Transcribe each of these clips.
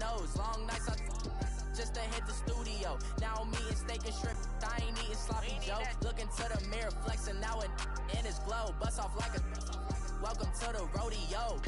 knows. Long nights, just to hit the studio. Now I'm eating steak and shrimp. I ain't eating sloppy Joe. Looking to the mirror, flexing now in his glow. Bust off like a welcome to the rodeo.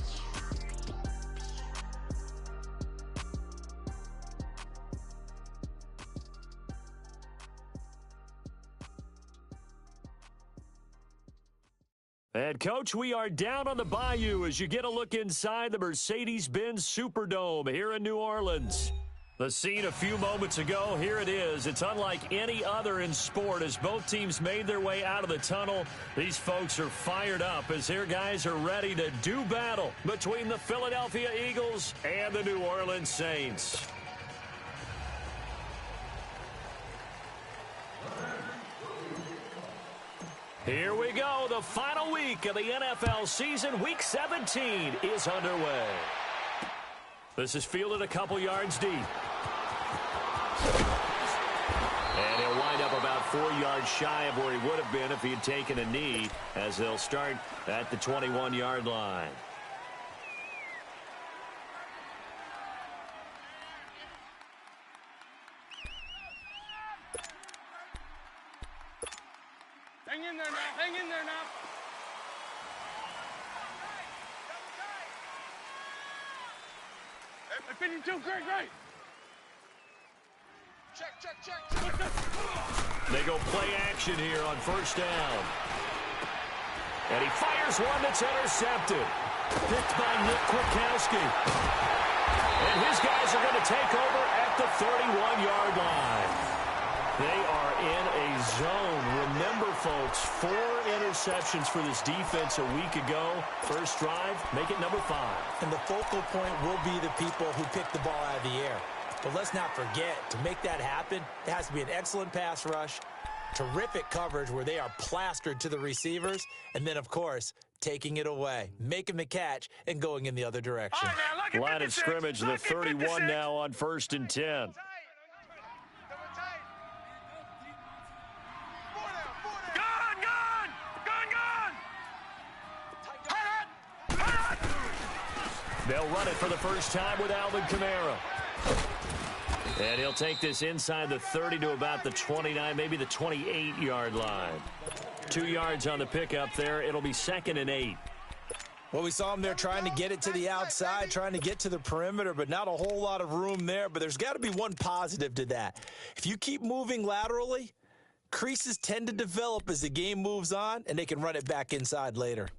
And, Coach, we are down on the bayou as you get a look inside the Mercedes-Benz Superdome here in New Orleans. The scene a few moments ago, here it is. It's unlike any other in sport as both teams made their way out of the tunnel. These folks are fired up as their guys are ready to do battle between the Philadelphia Eagles and the New Orleans Saints. Here we go. The final week of the NFL season. Week 17 is underway. This is fielded a couple yards deep. And he'll wind up about 4 yards shy of where he would have been if he had taken a knee, as they'll start at the 21-yard line. Hang in there now. Hang in there now. Hey, finish too. Great. Check. They go play action here on first down. And he fires one that's intercepted. Picked by Nick Kwiatkowski. And his guys are going to take over at the 31-yard line. They are in a zone. Remember, folks, 4 interceptions for this defense a week ago. First drive, make it number 5. And the focal point will be the people who pick the ball out of the air. But let's not forget, to make that happen, it has to be an excellent pass rush, terrific coverage where they are plastered to the receivers, and then, of course, taking it away, making the catch, and going in the other direction. Right, line of scrimmage, the 31 now on 1st and 10. They'll run it for the first time with Alvin Kamara. And he'll take this inside the 30 to about the 29, maybe the 28-yard line. 2 yards on the pickup there. It'll be 2nd and 8. Well, we saw him there trying to get it to the outside, trying to get to the perimeter, but not a whole lot of room there. But there's got to be one positive to that. If you keep moving laterally, creases tend to develop as the game moves on, and they can run it back inside later.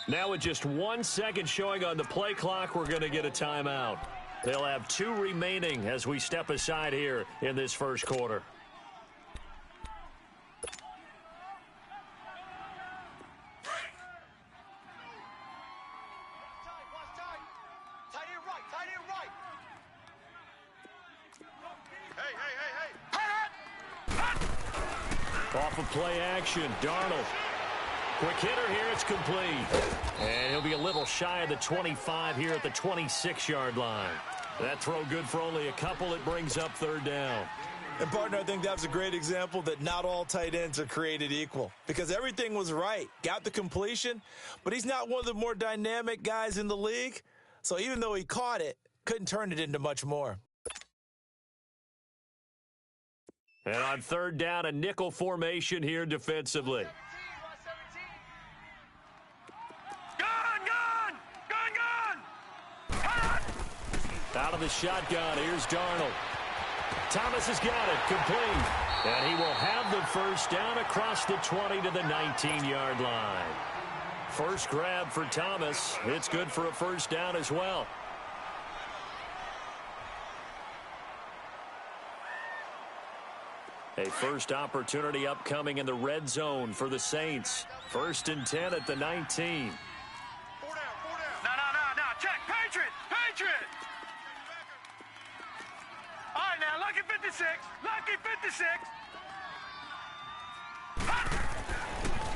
Now with just 1 second showing on the play clock, we're going to get a timeout. They'll have 2 remaining as we step aside here in this first quarter. Off of play action, Darnold. Quick hitter here, it's complete. And he'll be a little shy of the 25 here at the 26-yard line. That throw good for only a couple. It brings up 3rd down. And, partner, I think that was a great example that not all tight ends are created equal. Because everything was right. Got the completion, but he's not one of the more dynamic guys in the league. So even though he caught it, couldn't turn it into much more. And on 3rd down, a nickel formation here defensively. Out of the shotgun, here's Darnold. Thomas has got it, complete. And he will have the first down across the 20 to the 19-yard line. First grab for Thomas. It's good for a first down as well. A first opportunity upcoming in the red zone for the Saints. 1st and 10 at the 19. No. Check. Patriot. All right, now, lucky 56.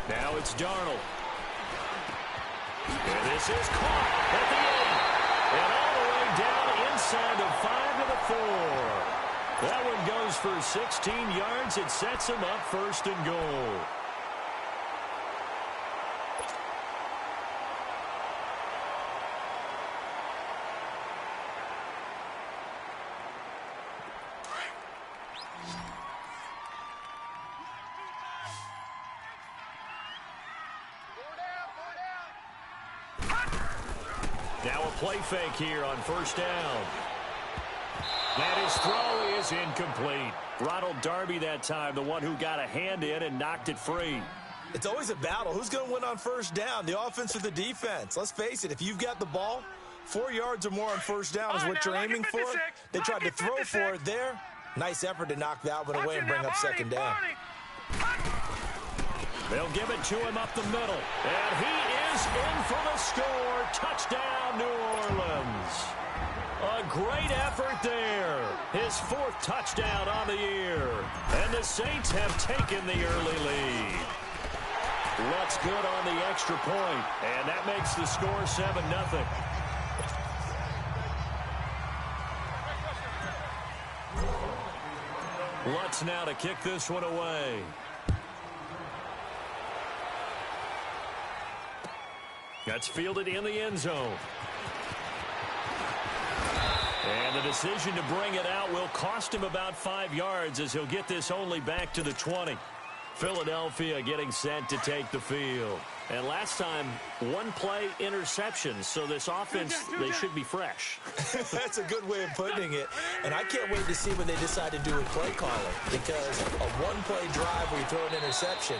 Now it's Darnold. And this is caught at the 8. And all the way down inside the 5 to the 4. That one goes for 16 yards. It sets him up first and goal. Now a play fake here on first down. And his throw is incomplete. Ronald Darby that time, the one who got a hand in and knocked it free. It's always a battle. Who's going to win on first down, the offense or the defense? Let's face it, if you've got the ball, 4 yards or more on first down is what you're aiming for. They tried to throw for it there. Nice effort to knock that one away and bring up second down. They'll give it to him up the middle. And he is in for the score. Touchdown, New Orleans. A great effort there. His 4th touchdown on the year. And the Saints have taken the early lead. Looks good on the extra point. And that makes the score 7-0. Lutz now to kick this one away. That's fielded in the end zone. And the decision to bring it out will cost him about 5 yards as he'll get this only back to the 20. Philadelphia getting set to take the field. And last time, 1 play interception, so this offense, they should be fresh. That's a good way of putting it. And I can't wait to see when they decide to do a play calling, because a 1-play drive where you throw an interception,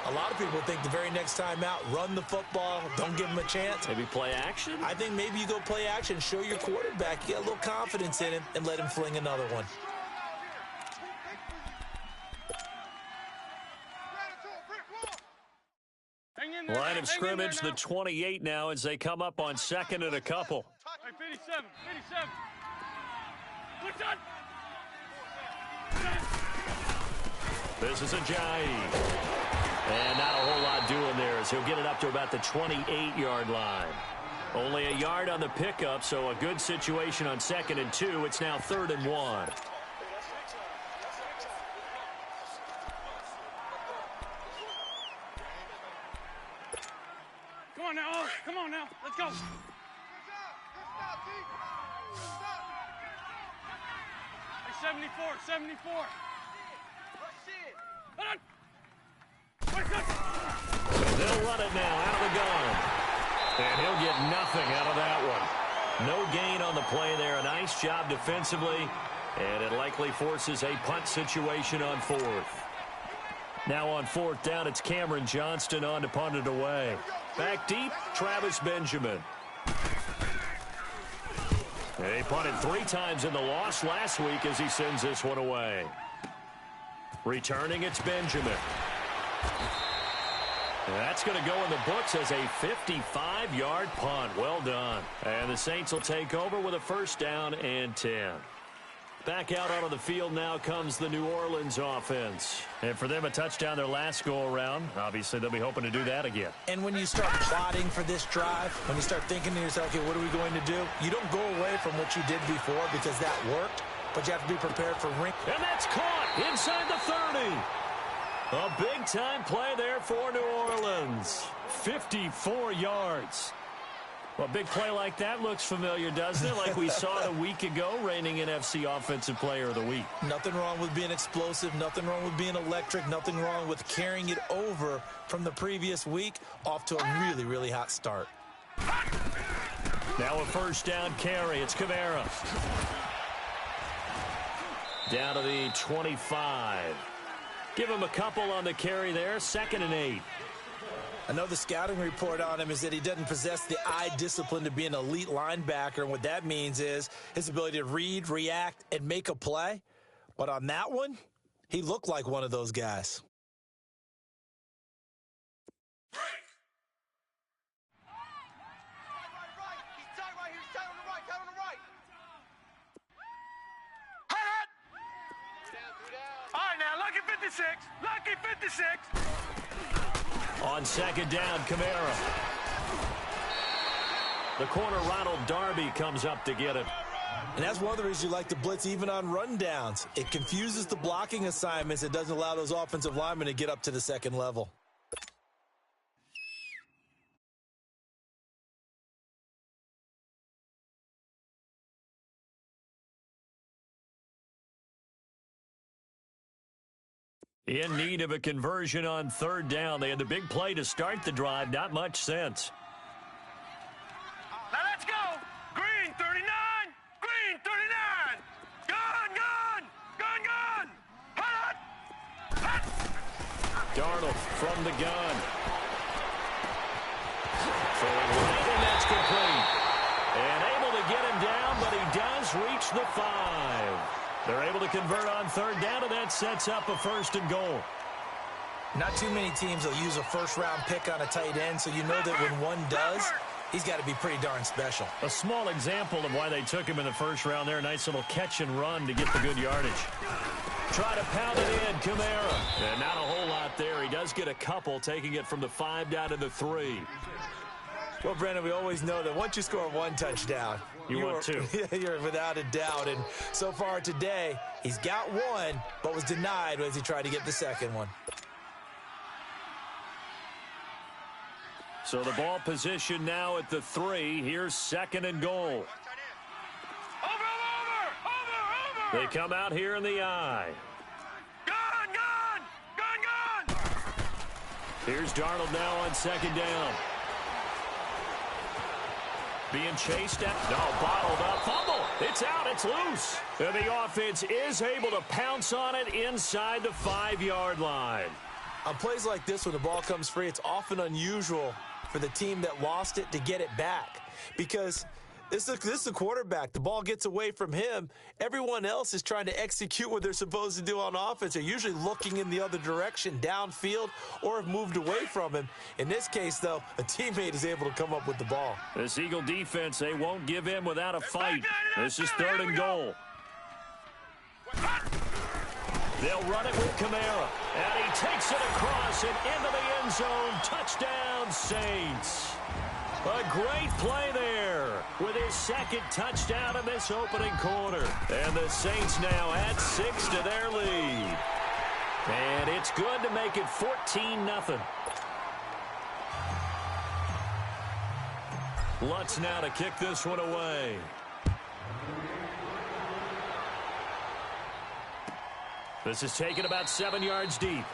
a lot of people think the very next time out, run the football, don't give him a chance. Maybe play action? I think maybe you go play action, show your quarterback, get a little confidence in him, and let him fling another one. Line of scrimmage, the 28 now as they come up on 2nd and a couple. 57. This is Ajayi. And not a whole lot doing there as he'll get it up to about the 28-yard line. Only a yard on the pickup, so a good situation on 2nd and 2. It's now 3rd and 1. Come on now. Let's go. 74. They'll run it now out of the gun. And he'll get nothing out of that one. No gain on the play there. A nice job defensively. And it likely forces a punt situation on 4th. Now on 4th down, it's Cameron Johnston on to punt it away. Back deep, Travis Benjamin. He punted 3 times in the loss last week as he sends this one away. Returning, it's Benjamin. That's going to go in the books as a 55-yard punt. Well done. And the Saints will take over with a 1st down and 10. Back out onto the field now comes the New Orleans offense. And for them, a touchdown their last go-around. Obviously, they'll be hoping to do that again. And when you start plotting for this drive, when you start thinking to yourself, okay, what are we going to do? You don't go away from what you did before because that worked, but you have to be prepared for ring. And that's caught inside the 30. A big-time play there for New Orleans. 54 yards. Well, a big play like that looks familiar, doesn't it? Like we saw it a week ago, reigning NFC Offensive Player of the Week. Nothing wrong with being explosive. Nothing wrong with being electric. Nothing wrong with carrying it over from the previous week off to a really, really hot start. Now a 1st down carry. It's Kamara. Down to the 25. Give him a couple on the carry there. 2nd and 8. I know the scouting report on him is that he doesn't possess the eye discipline to be an elite linebacker, and what that means is his ability to read, react, and make a play. But on that one, he looked like one of those guys. All right, now, lucky 56. Lucky 56. On 2nd down, Kamara. The corner Ronald Darby comes up to get it. And that's one of the reasons you like to blitz even on rundowns. It confuses the blocking assignments. It doesn't allow those offensive linemen to get up to the second level. In need of a conversion on third down. They had the big play to start the drive. Not much sense. Now let's go. Green 39. Green 39. Gun, gun. Gun, gun. Hut, hut. Darnold from the gun. Throwing right, and that's complete. And able to get him down, but he does reach the 5. They're able to convert on third down, and that sets up a 1st and goal. Not too many teams will use a first-round pick on a tight end, so you know that when one does, he's got to be pretty darn special. A small example of why they took him in the first round there. Nice little catch and run to get the good yardage. Try to pound it in, Kamara. And not a whole lot there. He does get a couple, taking it from the 5 down to the 3. Well, Brandon, we always know that once you score one touchdown, you want two. You're without a doubt. And so far today, he's got one, but was denied as he tried to get the second one. So the ball position now at the 3. Here's 2nd and goal. Over. They come out here in the I. Gun, gun. Gun, gun. Here's Darnold now on 2nd down. Being chased at, bottled up, fumble. It's out, it's loose. And the offense is able to pounce on it inside the 5-yard line. On plays like this, when the ball comes free, it's often unusual for the team that lost it to get it back. Because this is the quarterback. The ball gets away from him. Everyone else is trying to execute what they're supposed to do on offense. They're usually looking in the other direction, downfield, or have moved away from him. In this case, though, a teammate is able to come up with the ball. This Eagle defense, they won't give in without a fight. This is 3rd and goal. They'll run it with Kamara. And he takes it across and into the end zone. Touchdown, Saints. A great play there with his 2nd touchdown in this opening quarter. And the Saints now add 6 to their lead. And it's good to make it 14-0. Lutz now to kick this one away. This is taken about 7 yards deep.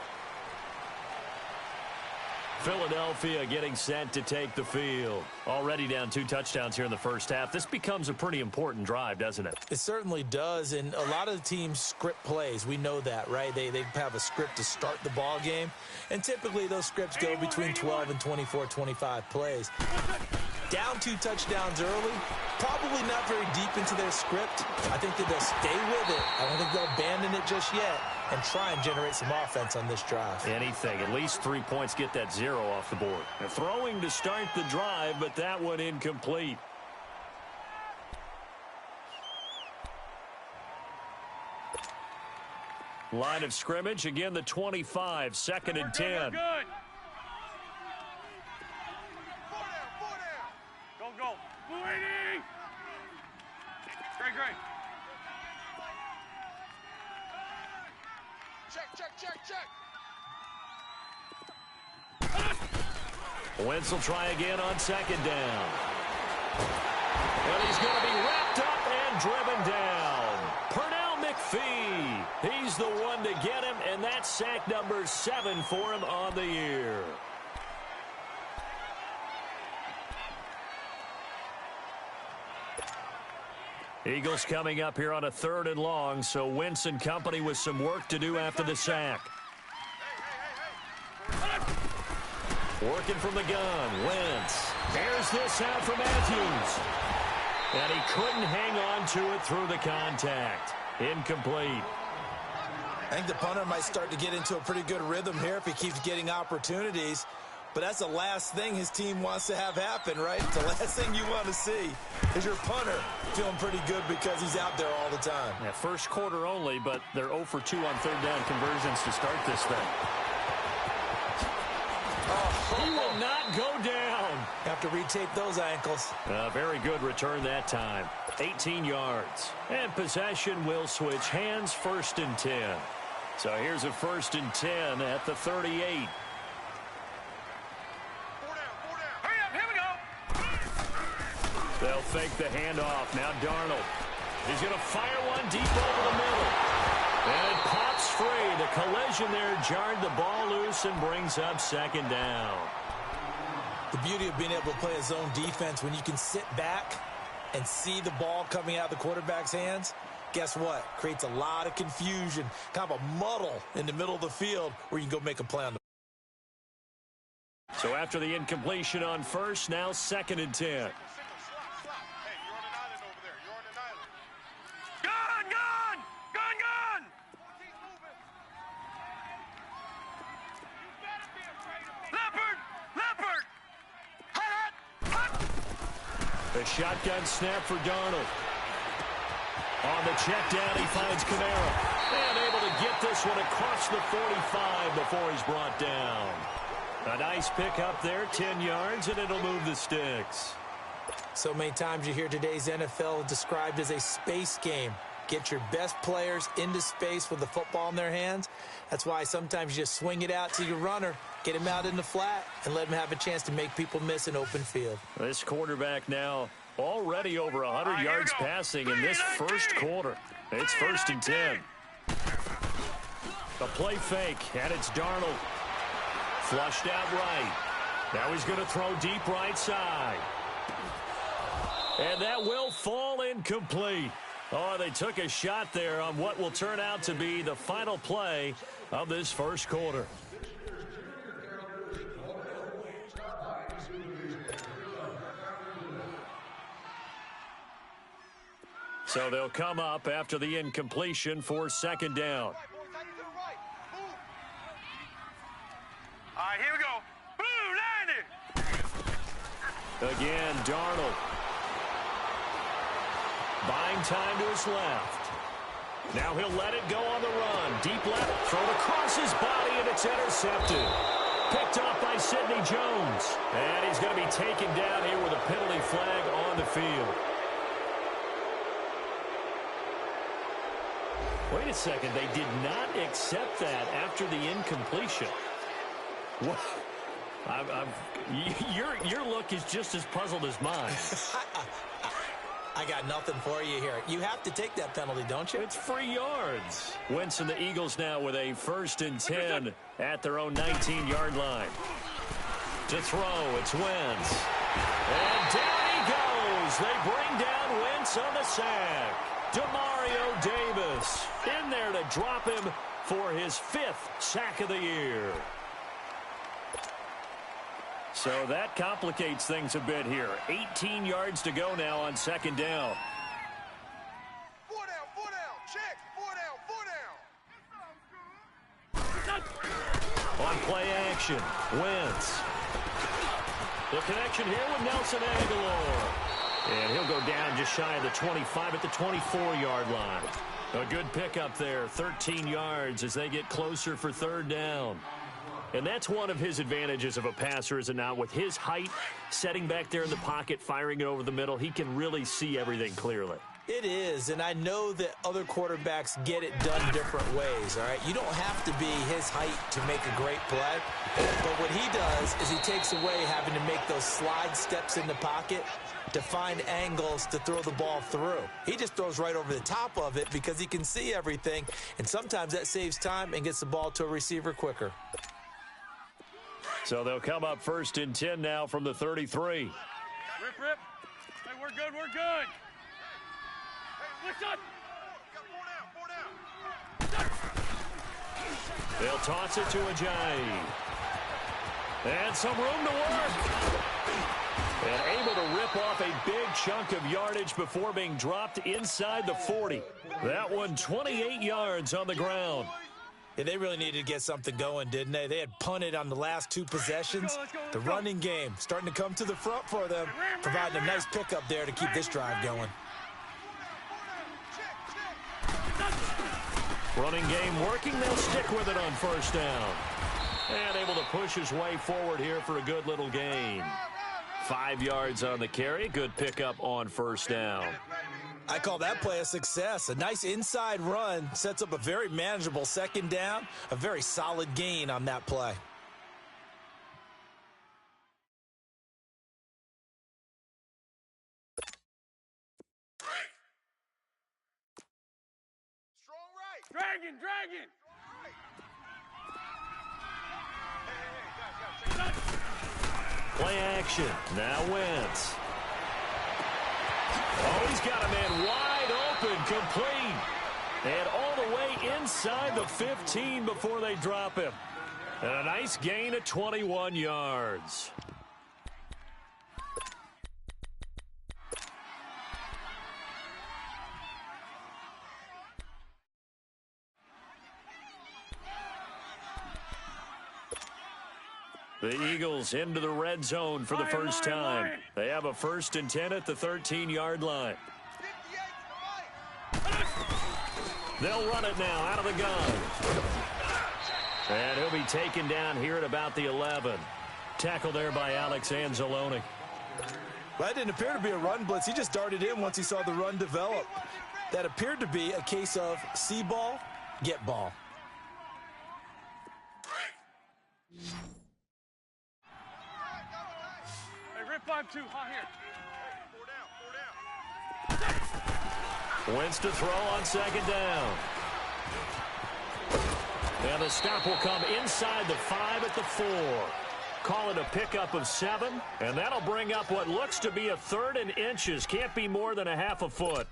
Philadelphia getting set to take the field. Already down 2 touchdowns here in the first half. This becomes a pretty important drive, doesn't it? It certainly does, and a lot of the teams script plays. We know that, right? They have a script to start the ball game, and typically those scripts go between 12 and 24, 25 plays. Down 2 touchdowns early, probably not very deep into their script. I think that they'll stay with it. I don't think they'll abandon it just yet and try and generate some offense on this drive. Anything. At least 3 points, get that 0 off the board. They're throwing to start the drive, but that one incomplete. Line of scrimmage, again the 25, 2nd and 10. Good. Go. Waiting. Great. Check. Wentz will try again on 2nd down. And he's going to be wrapped up and driven down. Pernell McPhee. He's the one to get him, and that's sack number 7 for him on the year. Eagles coming up here on a 3rd and long, so Wentz and company with some work to do after the sack. Working from the gun, Wentz. Here's this out for Matthews. And he couldn't hang on to it through the contact. Incomplete. I think the punter might start to get into a pretty good rhythm here if he keeps getting opportunities. But that's the last thing his team wants to have happen, right? The last thing you want to see is your punter feeling pretty good because he's out there all the time. Yeah, first quarter only, but they're 0 for 2 on 3rd down conversions to start this thing. He will not go down. Now, have to retape those ankles. Very good return that time. 18 yards. And possession will switch hands, 1st and 10. So here's a 1st and 10 at the 38. They'll fake the handoff. Now Darnold. He's going to fire one deep over the middle. And it pops free. The collision there jarred the ball loose and brings up 2nd down. The beauty of being able to play a zone defense when you can sit back and see the ball coming out of the quarterback's hands, guess what? Creates a lot of confusion, kind of a muddle in the middle of the field where you can go make a play on the. So after the incompletion on 1st, now 2nd and 10. The shotgun snap for Darnold. On the check down, he finds Kamara. And able to get this one across the 45 before he's brought down. A nice pick up there, 10 yards, and it'll move the sticks. So many times you hear today's NFL described as a space game. Get your best players into space with the football in their hands. That's why sometimes you just swing it out to your runner, get him out in the flat, and let him have a chance to make people miss an open field. This quarterback now already over 100 yards passing in this 1st quarter. It's 1st and 10. A play fake, and it's Darnold. Flushed out right. Now he's going to throw deep right side. And that will fall incomplete. Oh, they took a shot there on what will turn out to be the final play of this 1st quarter. So they'll come up after the incompletion for 2nd down. All right, here we go. Blue, 90. Again, Darnold. Buying time to his left. Now he'll let it go on the run. Deep left, thrown across his body, and it's intercepted. Picked off by Sidney Jones. And he's going to be taken down here with a penalty flag on the field. Wait a second. They did not accept that after the incompletion. What? Your look is just as puzzled as mine. I got nothing for you here. You have to take that penalty, don't you? It's free yards. Wentz and the Eagles now with a 1st and 10 at their own 19-yard line. To throw, it's Wentz. And down he goes. They bring down Wentz on the sack. Demario Davis in there to drop him for his 5th sack of the year. So that complicates things a bit here. 18 yards to go now on 2nd down. 4 down, 4 down. Check. 4 down, 4 down. On play action, Wentz. The connection here with Nelson Aguilar. And he'll go down just shy of the 25 at the 24-yard line. A good pickup there, 13 yards as they get closer for 3rd down. And that's one of his advantages of a passer, is it not? With his height, setting back there in the pocket, firing it over the middle, he can really see everything clearly. It is, and I know that other quarterbacks get it done different ways, all right? You don't have to be his height to make a great play, but what he does is he takes away having to make those slide steps in the pocket to find angles to throw the ball through. He just throws right over the top of it because he can see everything, and sometimes that saves time and gets the ball to a receiver quicker. So they'll come up 1st and 10 now from the 33. Rip. Hey, we're good, we're good. Hey, what's up? Got 4 down. They'll toss it to Ajayi. And some room to work. And able to rip off a big chunk of yardage before being dropped inside the 40. That one 28 yards on the ground. Yeah, they really needed to get something going, didn't they? They had punted on the last 2 possessions. The running game starting to come to the front for them, providing a nice pickup there to keep this drive going. Running game working. They'll stick with it on 1st down. And able to push his way forward here for a good little gain. 5 yards on the carry. Good pickup on first down. I call that play a success. A nice inside run sets up a very manageable second down. A very solid gain on that play. Dragon! Play action. Now Wentz. Oh, he's got a man wide open, complete. And all the way inside the 15 before they drop him. And a nice gain of 21 yards. The Eagles into the red zone for the first time. They have a 1st and 10 at the 13-yard line. They'll run it now out of the gun. And he'll be taken down here at about the 11. Tackle there by Alex Anzalone. Well, that didn't appear to be a run blitz. He just darted in once he saw the run develop. That appeared to be a case of see ball, get ball. Rip 5-2, hot here. Wentz to throw on second down. And the stop will come inside the 5 at the 4. Call it a pickup of 7, and that'll bring up what looks to be a 3rd and inches. Can't be more than a half a foot.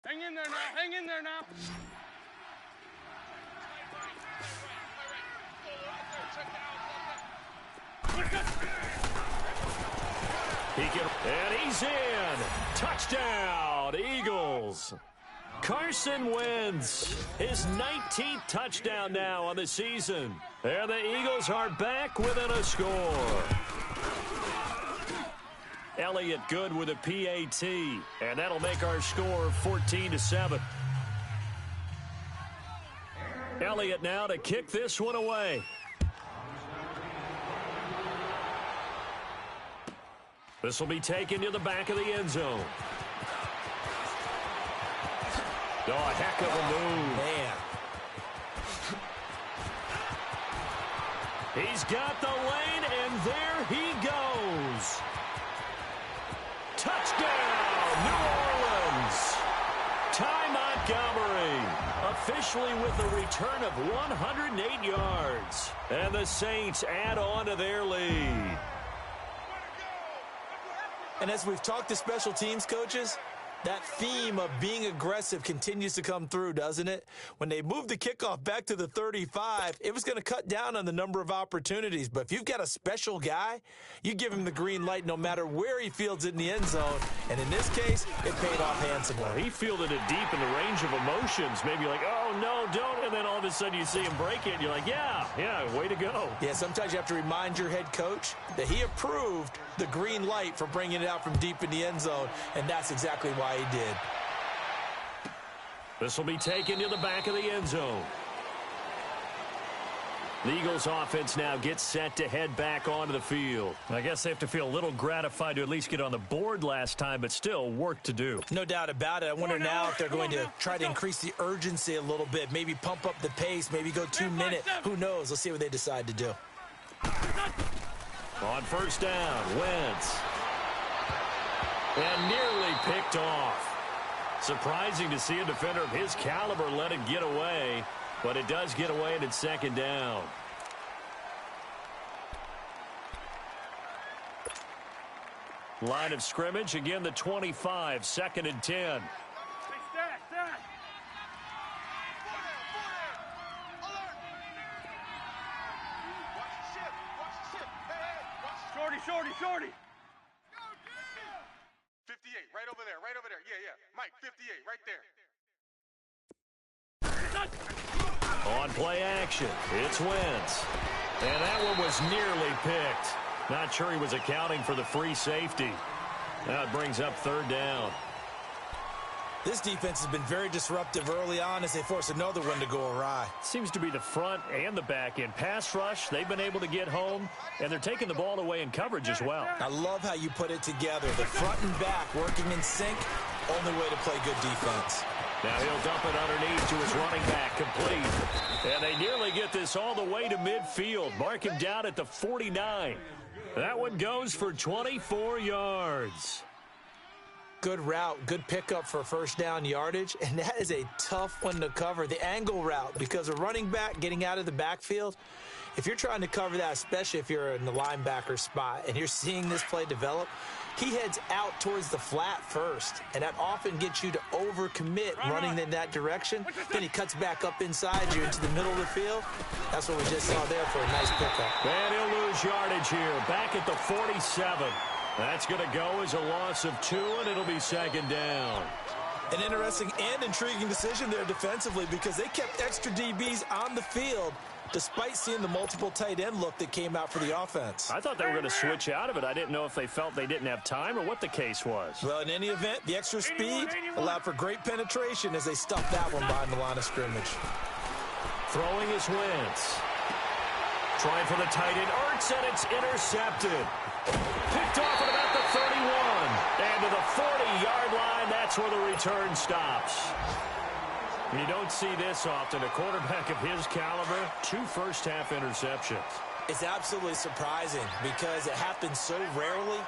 Hang in there now. Hang in there now. And he's in. Touchdown, Eagles. Carson Wentz, his 19th touchdown now on the season. And the Eagles are back within a score. Elliott good with a PAT, and that'll make our score 14-7. Elliott now to kick this one away. This will be taken to the back of the end zone. Oh, a heck of a move. Man. He's got the lane, and there he goes. Touchdown, New Orleans. Ty Montgomery officially with a return of 108 yards. And the Saints add on to their lead. And as we've talked to special teams coaches, that theme of being aggressive continues to come through, doesn't it? When they moved the kickoff back to the 35, it was going to cut down on the number of opportunities. But if you've got a special guy, you give him the green light no matter where he fields it in the end zone. And in this case, it paid off handsomely. Well, he fielded it deep in the range of emotions. Maybe like, oh, no, don't. And then all of a sudden you see him break it, and you're like, yeah, way to go. Yeah, sometimes you have to remind your head coach that he approved the green light for bringing it out from deep in the end zone, and that's exactly why he did. This will be taken to the back of the end zone. The Eagles offense now gets set to head back onto the field. I guess they have to feel a little gratified to at least get on the board last time, but still work to do. No doubt about it. I wonder now if they're going to try to increase the urgency a little bit, maybe pump up the pace, maybe go 2 minute. Who knows? Let's see what they decide to do. On first down, Wentz. And nearly picked off. Surprising to see a defender of his caliber let it get away, but it does get away and it's second down. Line of scrimmage, again the 25, 2nd and 10. Shorty. 58, right over there. Right over there. Yeah. Mike, 58, right there. On play action, it's Wentz. And that one was nearly picked. Not sure he was accounting for the free safety. Now it brings up third down. This defense has been very disruptive early on as they force another one to go awry. Seems to be the front and the back end. Pass rush, they've been able to get home, and they're taking the ball away in coverage as well. I love how you put it together. The front and back working in sync, only way to play good defense. Now he'll dump it underneath to his running back, complete. And they nearly get this all the way to midfield. Mark him down at the 49. That one goes for 24 yards. Good route, good pickup for first down yardage, and that is a tough one to cover, the angle route, because a running back getting out of the backfield, if you're trying to cover that, especially if you're in the linebacker spot and you're seeing this play develop, he heads out towards the flat first, and that often gets you to overcommit running in that direction. Then he cuts back up inside you into the middle of the field. That's what we just saw there for a nice pickup. And he'll lose yardage here, back at the 47. That's going to go as a loss of 2, and it'll be second down. An interesting and intriguing decision there defensively because they kept extra DBs on the field despite seeing the multiple tight end look that came out for the offense. I thought they were going to switch out of it. I didn't know if they felt they didn't have time or what the case was. Well, in any event, the extra speed allowed for great penetration as they stuffed that one behind the line of scrimmage. Throwing is Wentz. Trying for the tight end, Ertz, and it's intercepted. Picked off at about the 31. And to the 40-yard line, that's where the return stops. You don't see this often. A quarterback of his caliber, 2 first-half interceptions. It's absolutely surprising because it happens so rarely.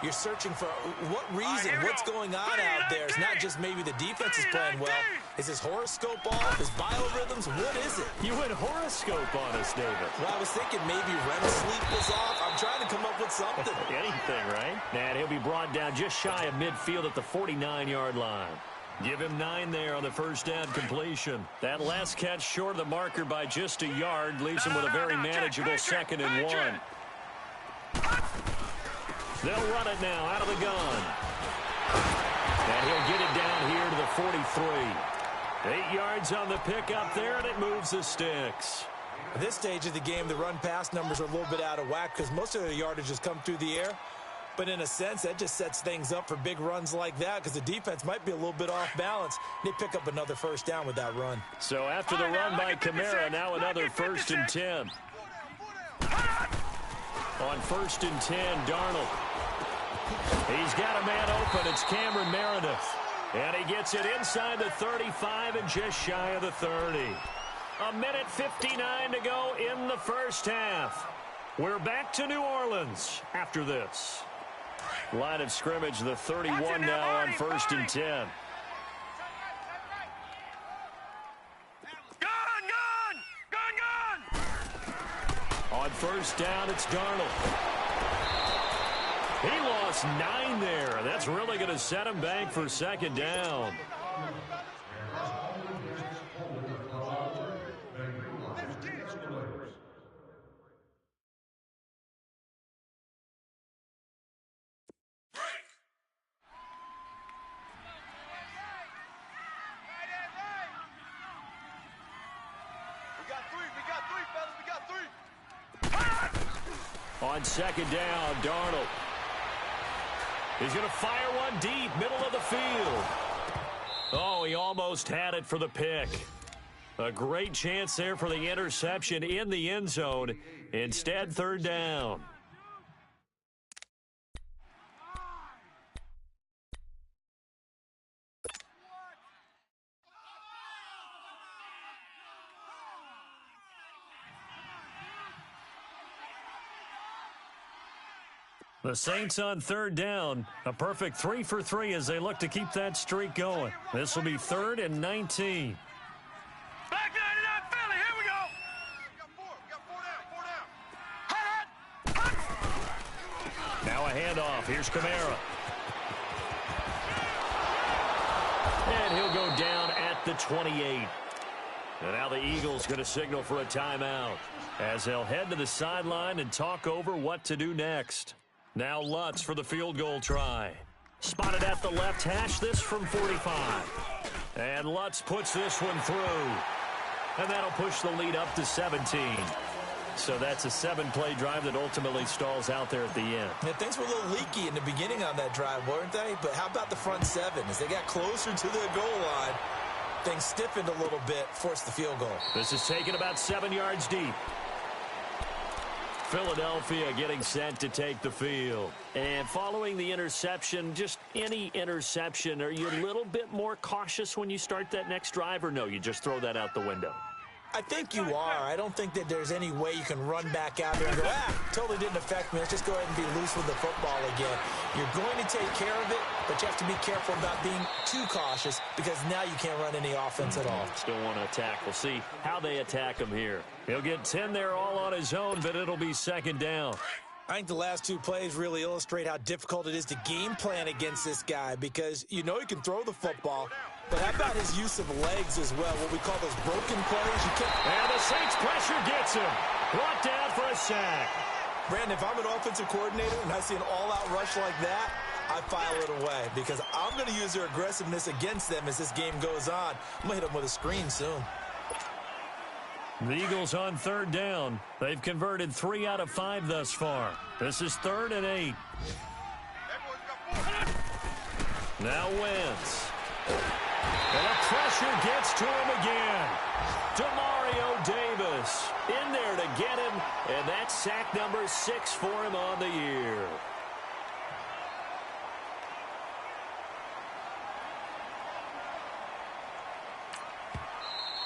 You're searching for what reason, what's going on out there. It's not just maybe the defense is playing well. Is his horoscope off? His biorhythms? What is it? You went horoscope on us, David. Well, I was thinking maybe REM sleep was off. I'm trying to come up with something. Anything, right? And he'll be brought down just shy of midfield at the 49-yard line. Give him 9 there on the first down completion. That last catch short of the marker by just a yard leaves him with a very manageable 2nd and 1. They'll run it now out of the gun. And he'll get it down here to the 43. 8 yards on the pickup there, and it moves the sticks. At this stage of the game, the run-pass numbers are a little bit out of whack because most of their yardage has come through the air. But in a sense, that just sets things up for big runs like that because the defense might be a little bit off balance. They pick up another first down with that run. So after the run by Kamara, now another 1st and 10. On 1st and 10, Darnold. He's got a man open. It's Cameron Meredith. And he gets it inside the 35 and just shy of the 30. 1:59 to go in the first half. We're back to New Orleans after this. Line of scrimmage, the 31 now on 1st and 10. On first down, it's Darnold. He lost 9 there. That's really going to set him back for 2nd down. On 2nd down, Darnold. He's going to fire one deep, middle of the field. Oh, he almost had it for the pick. A great chance there for the interception in the end zone. Instead, 3rd down. The Saints on 3rd down. A perfect 3 for 3 as they look to keep that streak going. This will be 3rd and 19. Back 99 Philly, here we go. We got 4 down. Now a handoff. Here's Kamara. And he'll go down at the 28. And now the Eagles going to signal for a timeout as they'll head to the sideline and talk over what to do next. Now Lutz for the field goal try. Spotted at the left hash, this from 45. And Lutz puts this one through. And that'll push the lead up to 17. So that's a 7-play drive that ultimately stalls out there at the end. Yeah, things were a little leaky in the beginning on that drive, weren't they? But how about the front 7? As they got closer to the goal line, things stiffened a little bit, forced the field goal. This is taken about 7 yards deep. Philadelphia getting set to take the field. And following the interception, just any interception, are you a little bit more cautious when you start that next drive, or no, you just throw that out the window? I think you are. I don't think that there's any way you can run back out there and go, totally didn't affect me. Let's just go ahead and be loose with the football again. You're going to take care of it, but you have to be careful about being too cautious because now you can't run any offense at all. Still want to attack. We'll see how they attack him here. He'll get 10 there all on his own, but it'll be second down. I think the last 2 plays really illustrate how difficult it is to game plan against this guy because you know he can throw the football, but how about his use of legs as well, what we call those broken plays? And the Saints pressure gets him. Brought down for a sack. Brandon, if I'm an offensive coordinator and I see an all-out rush like that, I file it away because I'm going to use their aggressiveness against them as this game goes on. I'm going to hit them with a screen soon. The Eagles on third down. They've converted 3 out of 5 thus far. This is 3rd and 8. Now Wentz. And the pressure gets to him again. Demario Davis in there to get him, and that's sack number 6 for him on the year.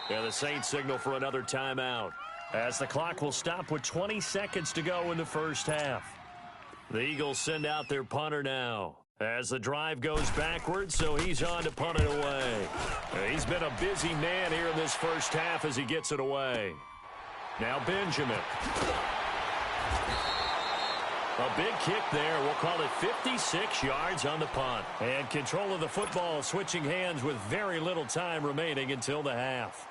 Yeah, the Saints signal for another timeout as the clock will stop with 20 seconds to go in the first half. The Eagles send out their punter now as the drive goes backwards, so he's on to punt it away. He's been a busy man here in this first half as he gets it away. Now Benjamin. A big kick there. We'll call it 56 yards on the punt. And control of the football switching hands with very little time remaining until the half.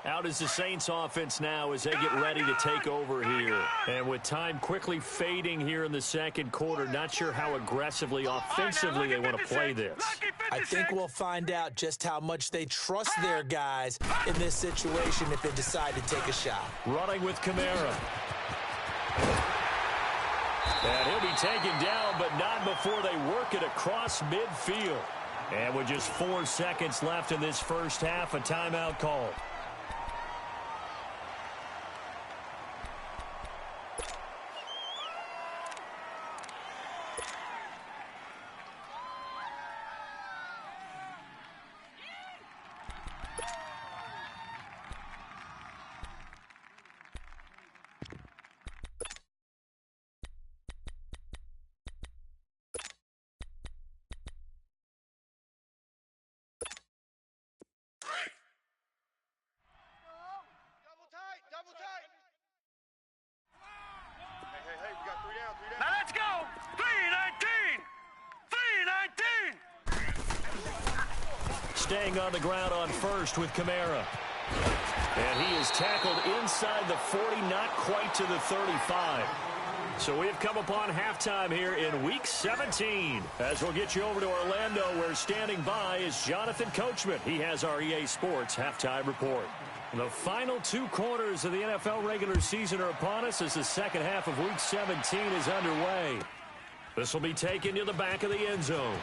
Out is the Saints offense now as they get ready to take over here. And with time quickly fading here in the second quarter, not sure how aggressively, offensively they want to play this. I think we'll find out just how much they trust their guys in this situation if they decide to take a shot. Running with Kamara. And he'll be taken down, but not before they work it across midfield. And with just 4 seconds left in this first half, a timeout called. Now let's go! 3-19! Staying on the ground on first with Kamara. And he is tackled inside the 40, not quite to the 35. So we have come upon halftime here in Week 17. As we'll get you over to Orlando, where standing by is Jonathan Coachman. He has our EA Sports halftime report. The final 2 quarters of the NFL regular season are upon us as the second half of Week 17 is underway. This will be taken to the back of the end zone.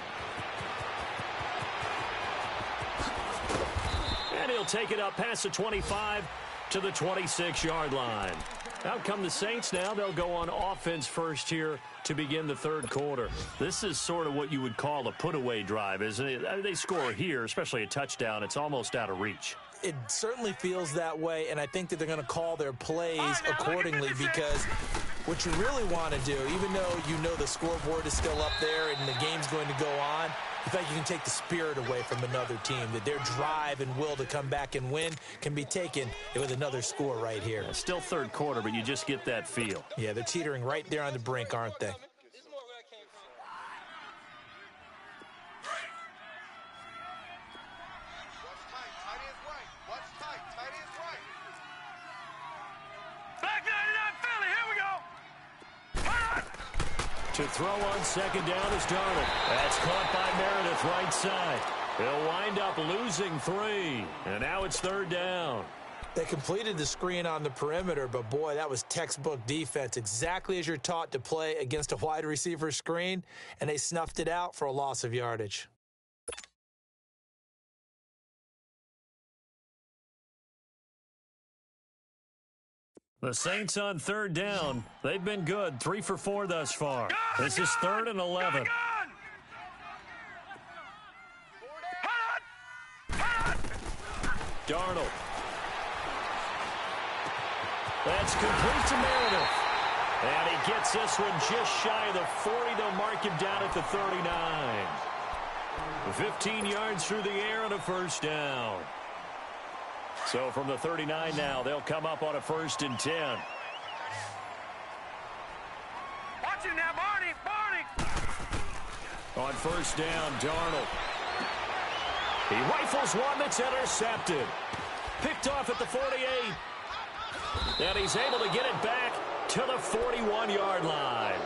And he'll take it up past the 25 to the 26-yard line. Out come the Saints now. They'll go on offense first here to begin the third quarter. This is sort of what you would call a put-away drive, isn't it? They score here, especially a touchdown. It's almost out of reach. It certainly feels that way, and I think that they're going to call their plays accordingly because what you really want to do, even though you know the scoreboard is still up there and the game's going to go on, you think you can take the spirit away from another team, that their drive and will to come back and win can be taken with another score right here. Yeah, still third quarter, but you just get that feel. Yeah, they're teetering right there on the brink, aren't they? To throw on second down is Darnold. That's caught by Meredith right side. He'll wind up losing 3. And now it's third down. They completed the screen on the perimeter, but boy, that was textbook defense, exactly as you're taught to play against a wide receiver screen, and they snuffed it out for a loss of yardage. The Saints on third down. They've been good, 3 for 4 thus far. This is 3rd and 11. Darnold. That's complete to Meredith. And he gets this one just shy of the 40. They'll mark him down at the 39. 15 yards through the air and a first down. So from the 39 now, they'll come up on a 1st and 10. Watch it now, Barney! On first down, Darnold. He rifles one that's intercepted. Picked off at the 48. And he's able to get it back to the 41-yard line.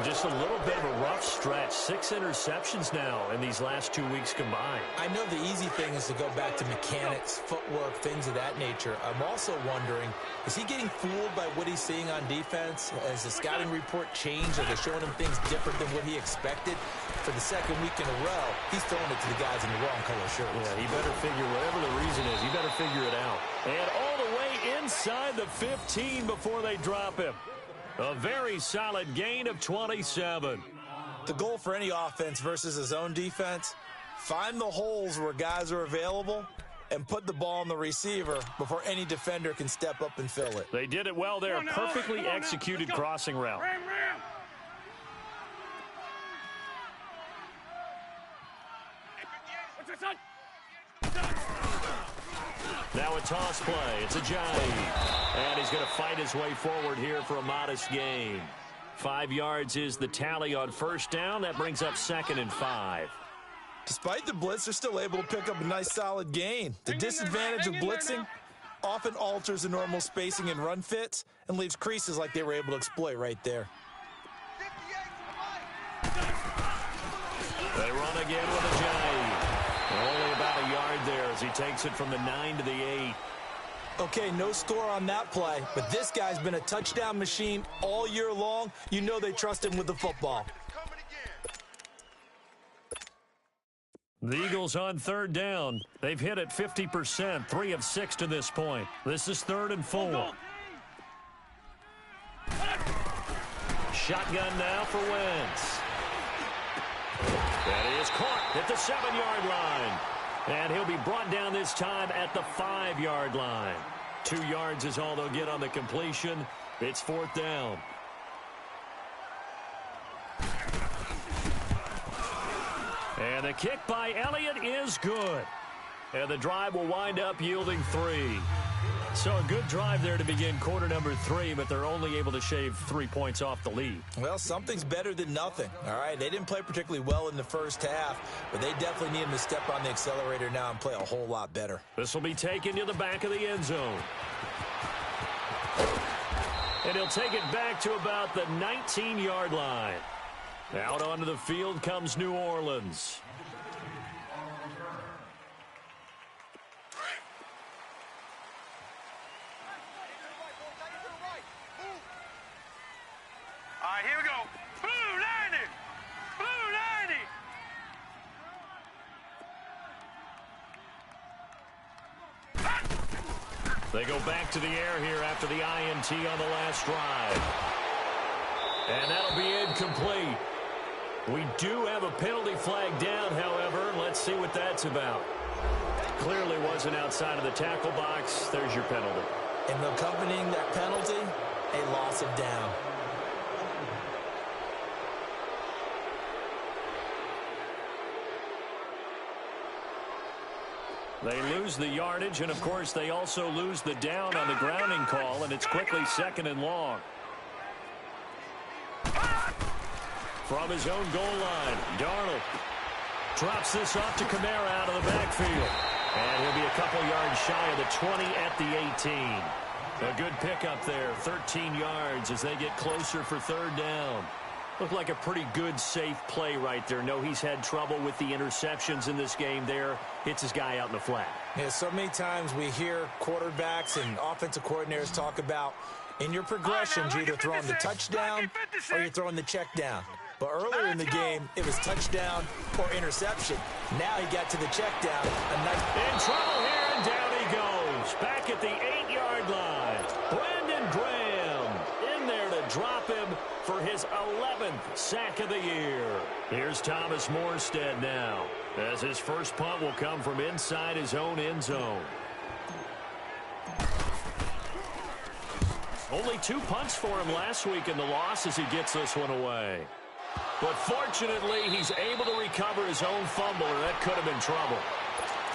Just a little bit of a rough stretch. 6 interceptions now in these last 2 weeks combined. I know the easy thing is to go back to mechanics, footwork, things of that nature. I'm also wondering, is he getting fooled by what he's seeing on defense? Has the scouting report changed? Are they showing him things different than what he expected? For the second week in a row, he's throwing it to the guys in the wrong color shirts. Yeah, he better figure, whatever the reason is, he better figure it out. And all the way inside the 15 before they drop him. A very solid gain of 27. The goal for any offense versus his own defense, find the holes where guys are available and put the ball on the receiver before any defender can step up and fill it. They did it well there. Perfectly executed crossing route. Ram. What's your son? Now a toss play. It's Ajayi. And he's going to fight his way forward here for a modest gain. 5 yards is the tally on first down. That brings up 2nd and 5. Despite the blitz, they're still able to pick up a nice solid gain. The disadvantage of blitzing often alters the normal spacing and run fits and leaves creases like they were able to exploit right there. They run again with Ajayi. Only about a yard there as he takes it from the 9 to the 8. Okay, no score on that play, but this guy's been a touchdown machine all year long. You know they trust him with the football. The Eagles on third down. They've hit it 50%, 3 of 6 to this point. This is 3rd and 4. Shotgun now for Wentz. That is caught at the 7-yard line. And he'll be brought down this time at the 5-yard line. 2 yards is all they'll get on the completion. It's 4th down. And the kick by Elliott is good. And the drive will wind up yielding 3. So a good drive there to begin quarter number 3, but they're only able to shave 3 points off the lead. Well, something's better than nothing, all right? They didn't play particularly well in the first half, but they definitely need him to step on the accelerator now and play a whole lot better. This will be taken to the back of the end zone. And he'll take it back to about the 19-yard line. Out onto the field comes New Orleans. All right, here we go. Blue 90! Blue 90! They go back to the air here after the INT on the last drive. And that'll be incomplete. We do have a penalty flag down, however. Let's see what that's about. Clearly wasn't outside of the tackle box. There's your penalty. And accompanying that penalty, a loss of down. They lose the yardage, and, of course, they also lose the down on the grounding call, and it's quickly 2nd and long. From his own goal line, Darnold drops this off to Kamara out of the backfield. And he'll be a couple yards shy of the 20 at the 18. A good pickup there, 13 yards as they get closer for 3rd down. Looked like a pretty good, safe play right there. No, he's had trouble with the interceptions in this game there. Hits his guy out in the flat. Yeah, so many times we hear quarterbacks and offensive coordinators talk about in your progressions, you're either throwing the touchdown or you're throwing the check down. But earlier in the game, it was touchdown or interception. Now he got to the check down. In trouble here, and down he goes. Back at the 8-yard line. Brandon Graham in there to drop him for his 11th sack of the year. Here's Thomas Morstead now, as his first punt will come from inside his own end zone. Only 2 punts for him last week in the loss as he gets this one away. But fortunately, he's able to recover his own fumble, or that could have been trouble.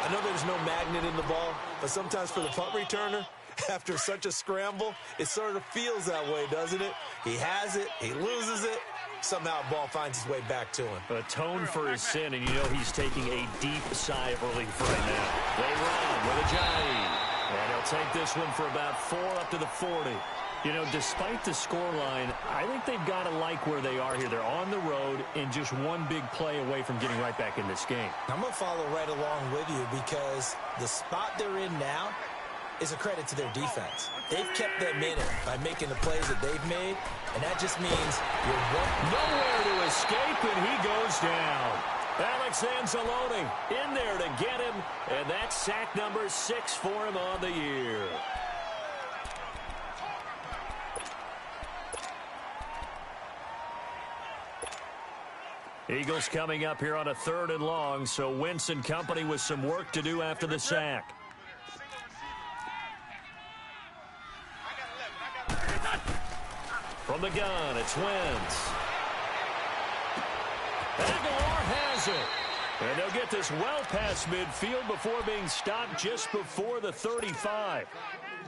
I know there's no magnet in the ball, but sometimes for the punt returner, after such a scramble, it sort of feels that way, doesn't it? He has it, he loses it, somehow the ball finds its way back to him. Atone for his sin, and you know he's taking a deep sigh of relief right now. They run with Ajayi, and he'll take this one for about 4 up to the 40. You know, despite the scoreline, I think they've got to like where they are here. They're on the road and just one big play away from getting right back in this game. I'm going to follow right along with you because the spot they're in now is a credit to their defense. They've kept them in it by making the plays that they've made, and that just means you're nowhere to escape, and he goes down. Alex Anzalone in there to get him, and that's sack number 6 for him on the year. Eagles coming up here on a 3rd and long, so Wentz and company with some work to do after the sack. From the gun, it's Wentz. Aguilar has it. And they'll get this well past midfield before being stopped just before the 35.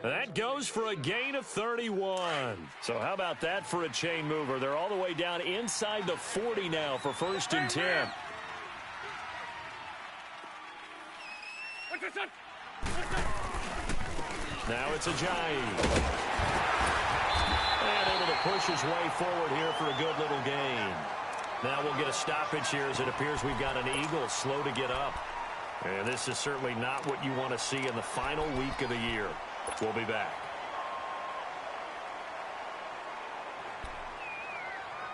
That goes for a gain of 31. So how about that for a chain mover? They're all the way down inside the 40 now for 1st and 10. Now it's Ajayi. And able to push his way forward here for a good little gain. Now we'll get a stoppage here as it appears we've got an Eagle slow to get up. And this is certainly not what you want to see in the final week of the year. We'll be back.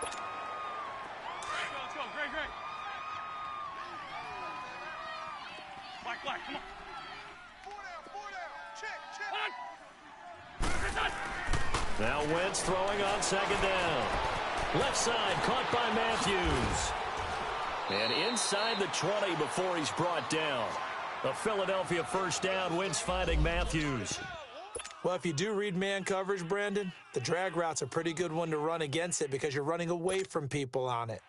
Let's go. Great. Black, come on. 4 down. Check. Now Wentz throwing on 2nd down. Left side caught by Matthews. And inside the 20 before he's brought down. A Philadelphia 1st down. Wentz finding Matthews. Well, if you do read man coverage, Brandon, the drag route's a pretty good one to run against it because you're running away from people on it.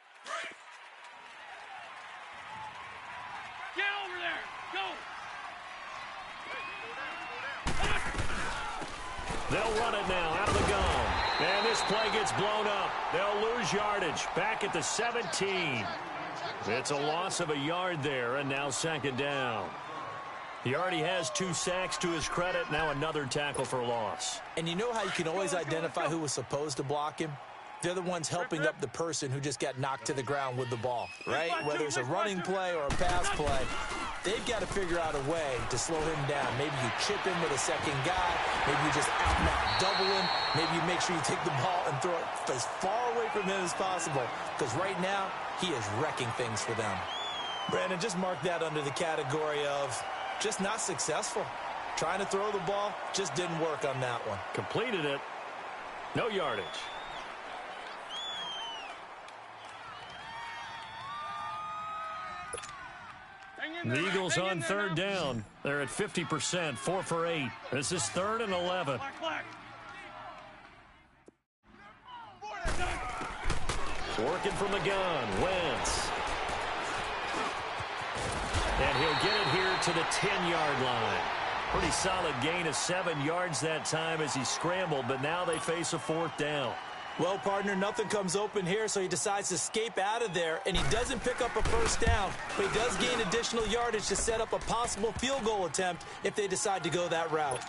Get over there. Go. They'll run it now out of the gun. And this play gets blown up. They'll lose yardage back at the 17. It's a loss of a yard there, and now 2nd down. He already has 2 sacks to his credit. Now another tackle for loss. And you know how you can always identify who was supposed to block him? They're the ones helping up the person who just got knocked to the ground with the ball, right? Whether it's a running play or a pass play, they've got to figure out a way to slow him down. Maybe you chip him with a 2nd guy. Maybe you just out-and-out double him. Maybe you make sure you take the ball and throw it as far away from him as possible. Because right now, he is wrecking things for them. Brandon, just mark that under the category of just not successful. Trying to throw the ball just didn't work on that one. Completed it. No yardage. The Eagles on 3rd down. They're at 50%, 4 for 8. This is 3rd and 11. Working from the gun, Wentz. And he'll get it here to the 10-yard line. Pretty solid gain of 7 yards that time as he scrambled, but now they face a 4th down. Well, partner, nothing comes open here, so he decides to escape out of there, and he doesn't pick up a 1st down, but he does gain additional yardage to set up a possible field goal attempt if they decide to go that route.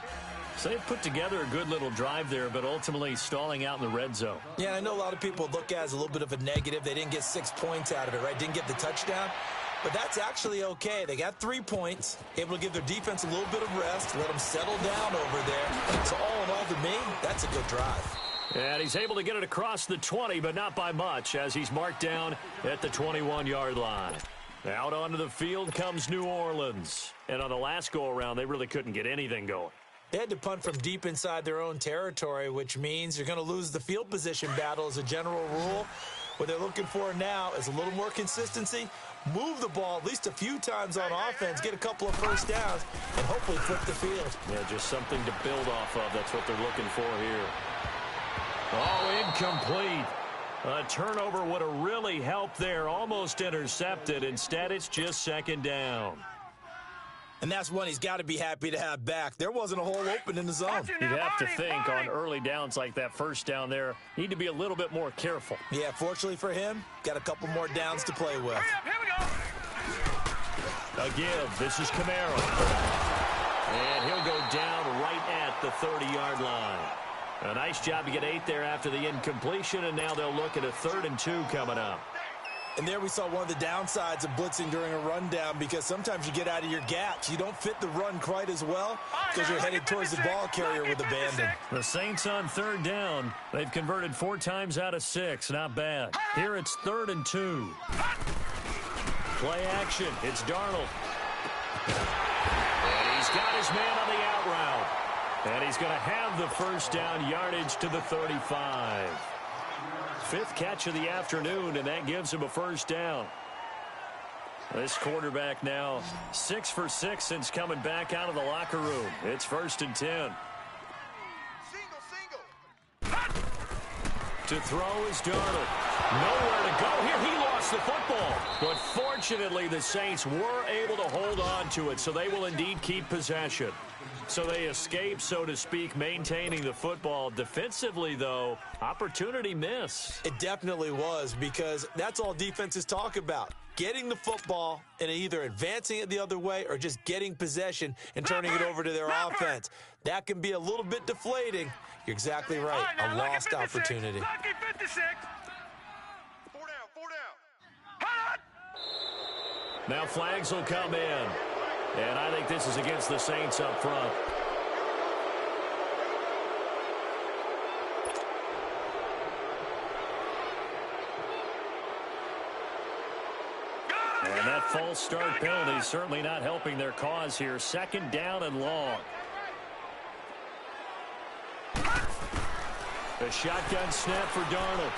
So they've put together a good little drive there, but ultimately stalling out in the red zone. Yeah, I know a lot of people look at it as a little bit of a negative. They didn't get 6 points out of it, right? Didn't get the touchdown. But that's actually okay. They got 3 points, able to give their defense a little bit of rest, let them settle down over there. So all in all, to me, that's a good drive. And he's able to get it across the 20, but not by much, as he's marked down at the 21-yard line. Out onto the field comes New Orleans. And on the last go-around, they really couldn't get anything going. They had to punt from deep inside their own territory, which means you're going to lose the field position battle as a general rule. What they're looking for now is a little more consistency, move the ball at least a few times on offense, get a couple of first downs, and hopefully flip the field. Yeah, just something to build off of. That's what they're looking for here. Oh, incomplete. A turnover would have really helped there. Almost intercepted. Instead, it's just second down. And that's one he's got to be happy to have back. There wasn't a hole open in the zone. You'd have to think on early downs like that first down there, need to be a little bit more careful. Yeah, fortunately for him, got a couple more downs to play with. Here we go. A give. This is Kamara. And he'll go down right at the 30-yard line. A nice job to get 8 there after the incompletion, and now they'll look at a 3rd and 2 coming up. And there we saw one of the downsides of blitzing during a rundown, because sometimes you get out of your gaps. You don't fit the run quite as well because you're headed towards the ball carrier with abandon. The Saints on 3rd down. They've converted 4 times out of 6. Not bad. Here it's 3rd and 2. Play action. It's Darnold. And he's got his man on the out route. And he's going to have the first down, yardage to the 35. 5th catch of the afternoon, and that gives him a first down. This quarterback now 6 for 6 since coming back out of the locker room. It's 1st and 10. To throw is Darnold. Nowhere to go here. He lost the football. But fortunately, the Saints were able to hold on to it, so they will indeed keep possession. So they escape, so to speak, maintaining the football. Defensively, though, opportunity miss. It definitely was, because that's all defenses talk about. Getting the football and either advancing it the other way or just getting possession and turning it over to their offense. That can be a little bit deflating. You're exactly right. A lost opportunity. Lucky 56. 4 down. Now flags will come in. And I think this is against the Saints up front. And that false start penalty is certainly not helping their cause here. 2nd down and long. A shotgun snap for Darnold.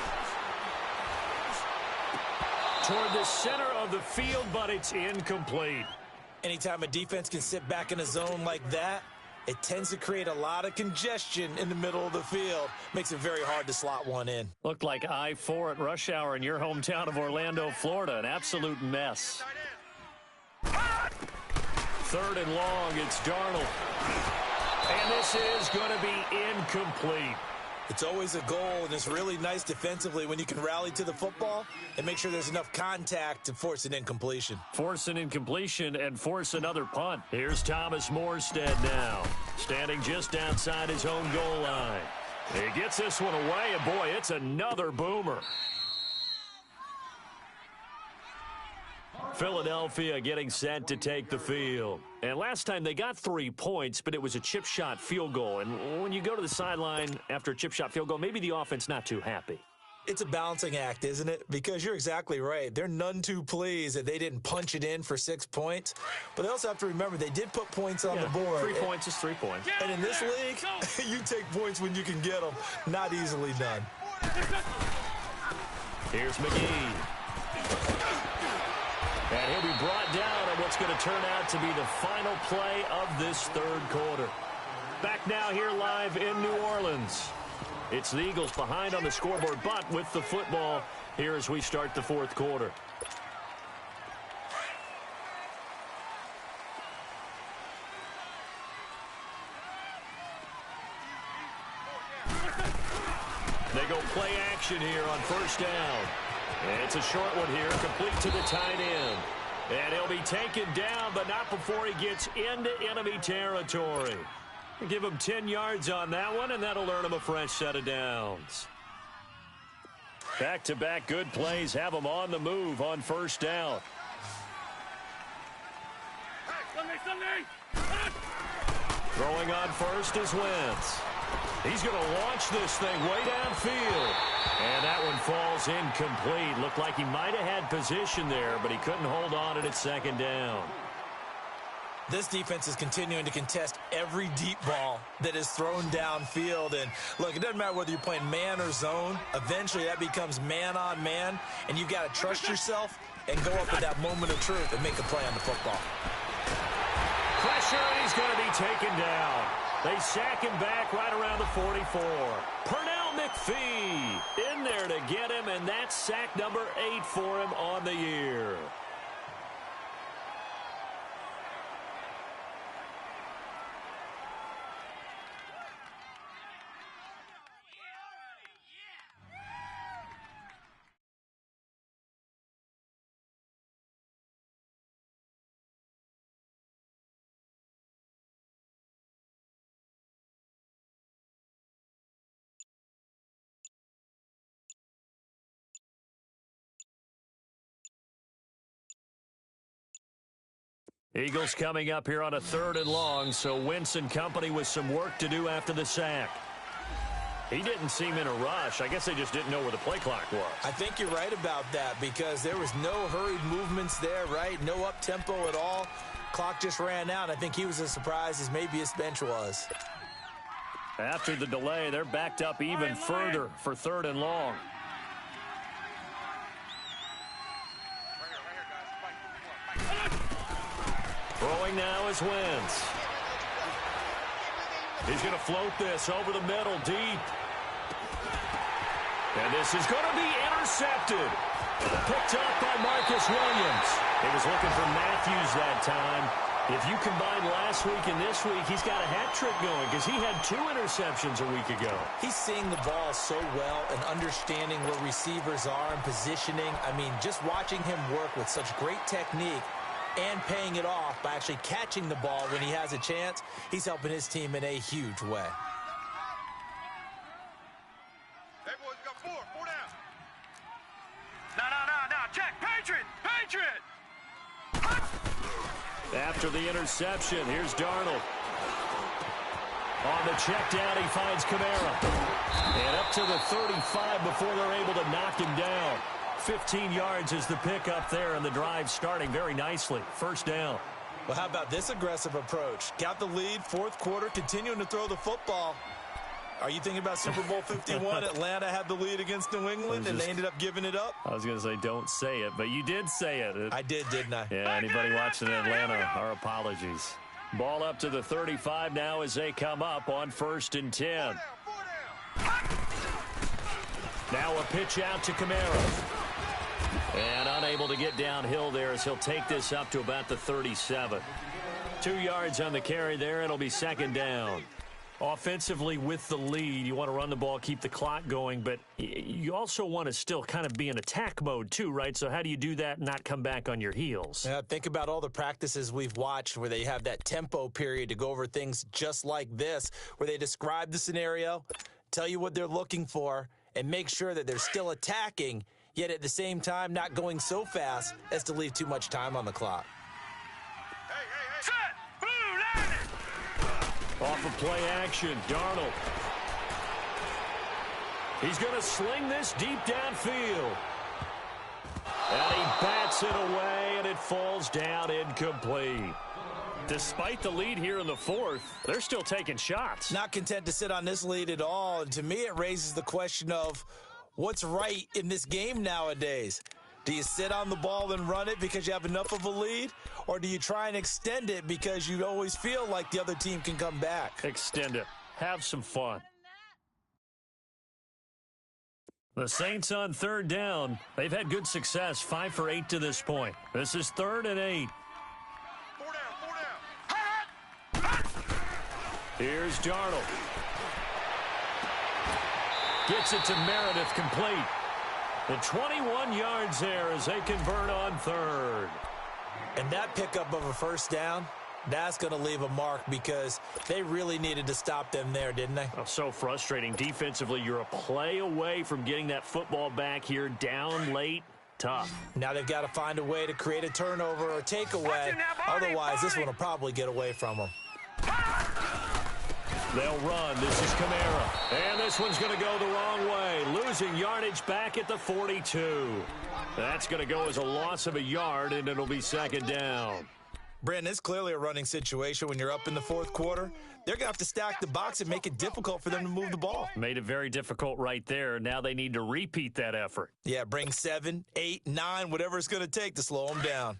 Toward the center of the field, but it's incomplete. Anytime a defense can sit back in a zone like that, it tends to create a lot of congestion in the middle of the field. Makes it very hard to slot one in. Looked like I-4 at rush hour in your hometown of Orlando, Florida. An absolute mess. 3rd and long, it's Darnold. And this is going to be incomplete. It's always a goal, and it's really nice defensively when you can rally to the football and make sure there's enough contact to force an incompletion. Force an incompletion and force another punt. Here's Thomas Morstead now, standing just outside his own goal line. He gets this one away, and boy, it's another boomer. Philadelphia getting set to take the field. And last time they got 3 points, but it was a chip shot field goal. And when you go to the sideline after a chip shot field goal, maybe the offense not too happy. It's a balancing act, isn't it? Because you're exactly right. They're none too pleased that they didn't punch it in for 6 points. But they also have to remember they did put points on the board. 3 points is 3 points. And in this league, you take points when you can get them. Not easily done. Here's McGee. And he'll be brought down on what's going to turn out to be the final play of this 3rd quarter. Back now here live in New Orleans. It's the Eagles behind on the scoreboard, but with the football here as we start the 4th quarter. They go play action here on 1st down. And it's a short one here, complete to the tight end. And he'll be taken down, but not before he gets into enemy territory. Give him 10 yards on that one, and that'll earn him a fresh set of downs. Back-to-back good plays have him on the move on first down. Throwing on first is Wentz. He's going to launch this thing way downfield. And that one falls incomplete. Looked like he might have had position there, but he couldn't hold on at second down. This defense is continuing to contest every deep ball that is thrown downfield. And, look, it doesn't matter whether you're playing man or zone. Eventually, that becomes man-on-man, and you've got to trust yourself and go up at that moment of truth and make a play on the football. Pressure, and he's going to be taken down. They sack him back right around the 44. Pernell McPhee in there to get him, and that's sack number 8 for him on the year. Eagles coming up here on a 3rd and long, so Wentz and company with some work to do after the sack. He didn't seem in a rush. I guess they just didn't know where the play clock was. I think you're right about that because there was no hurried movements there, right? No up-tempo at all. Clock just ran out. I think he was as surprised as maybe his bench was. After the delay, they're backed up even further for 3rd and long. Throwing now is Wentz. He's going to float this over the middle deep. And this is going to be intercepted. Picked up by Marcus Williams. He was looking for Matthews that time. If you combine last week and this week, he's got a hat trick going because he had 2 interceptions a week ago. He's seeing the ball so well and understanding where receivers are and positioning. I mean, just watching him work with such great technique and paying it off by actually catching the ball when he has a chance, he's helping his team in a huge way. Hey, boys, we got 4 down. No, check, Patriot. After the interception, here's Darnold. On the check down, he finds Kamara. And up to the 35 before they're able to knock him down. 15 yards is the pickup there, and the drive starting very nicely. First down. Well, how about this aggressive approach? Got the lead, 4th quarter, continuing to throw the football. Are you thinking about Super Bowl 51? Atlanta had the lead against New England, and they ended up giving it up? I was going to say don't say it, but you did say it. I did, didn't I? Yeah, anybody watching Atlanta, our apologies. Ball up to the 35 now as they come up on 1st and 10. Now a pitch out to Kamara. And unable to get downhill there as he'll take this up to about the 37. 2 yards on the carry there. It'll be 2nd down. Offensively with the lead, you want to run the ball, keep the clock going, but you also want to still kind of be in attack mode too, right? So how do you do that and not come back on your heels? Yeah, think about all the practices we've watched where they have that tempo period to go over things just like this, where they describe the scenario, tell you what they're looking for, and make sure that they're still attacking, yet at the same time not going so fast as to leave too much time on the clock. Set! Blue landing! Off of play action, Darnold. He's going to sling this deep downfield. And he bats it away, and it falls down incomplete. Despite the lead here in the 4th, they're still taking shots. Not content to sit on this lead at all. And to me, it raises the question of what's right in this game nowadays. Do you sit on the ball and run it because you have enough of a lead? Or do you try and extend it because you always feel like the other team can come back? Extend it. Have some fun. The Saints on 3rd down. They've had good success, 5 for 8 to this point. This is 3rd and 8. 4 down. Here's Darnold. Gets it to Meredith complete. The 21 yards there as they convert on 3rd. And that pickup of a 1st down That's going to leave a mark because they really needed to stop them there, didn't they? Oh, so frustrating. Defensively, you're a play away from getting that football back here, down late. Tough. Now they've got to find a way to create a turnover or takeaway. Otherwise, this one will probably get away from them. They'll run. This is Kamara. And this one's going to go the wrong way. Losing yardage back at the 42. That's going to go as a loss of a yard, and it'll be second down. Brandon, it's clearly a running situation when you're up in the fourth quarter. They're going to have to stack the box and make it difficult for them to move the ball. Made it very difficult right there. Now they need to repeat that effort. Yeah, bring 7, 8, 9, whatever it's going to take to slow them down.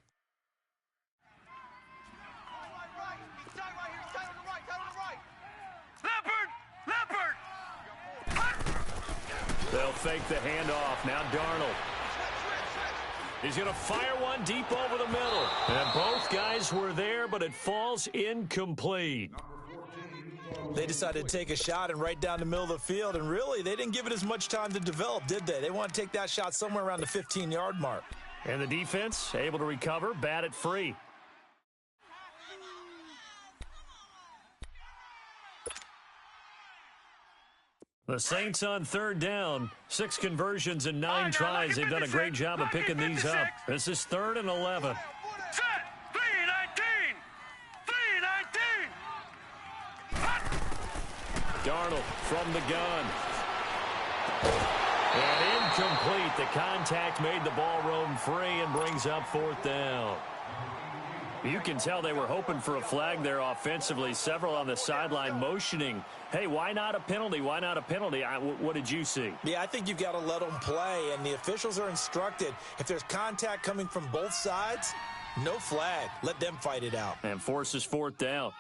They'll fake the handoff. Now Darnold. He's going to fire one deep over the middle. And both guys were there, but it falls incomplete. They decided to take a shot and right down the middle of the field, and really, they didn't give it as much time to develop, did they? They want to take that shot somewhere around the 15-yard mark. And the defense able to recover, bat it free. The Saints on third down. 6 conversions and 9 tries. They've done a great job of picking these up. This is 3rd and 11. Set! 3-19! 3-19! Darnold from the gun. And incomplete. The contact made the ball roam free and brings up 4th down. You can tell they were hoping for a flag there offensively. Several on the sideline motioning, hey, why not a penalty? Why not a penalty? What did you see? Yeah, I think you've got to let them play, and the officials are instructed. If there's contact coming from both sides, no flag. Let them fight it out. And forces 4th down.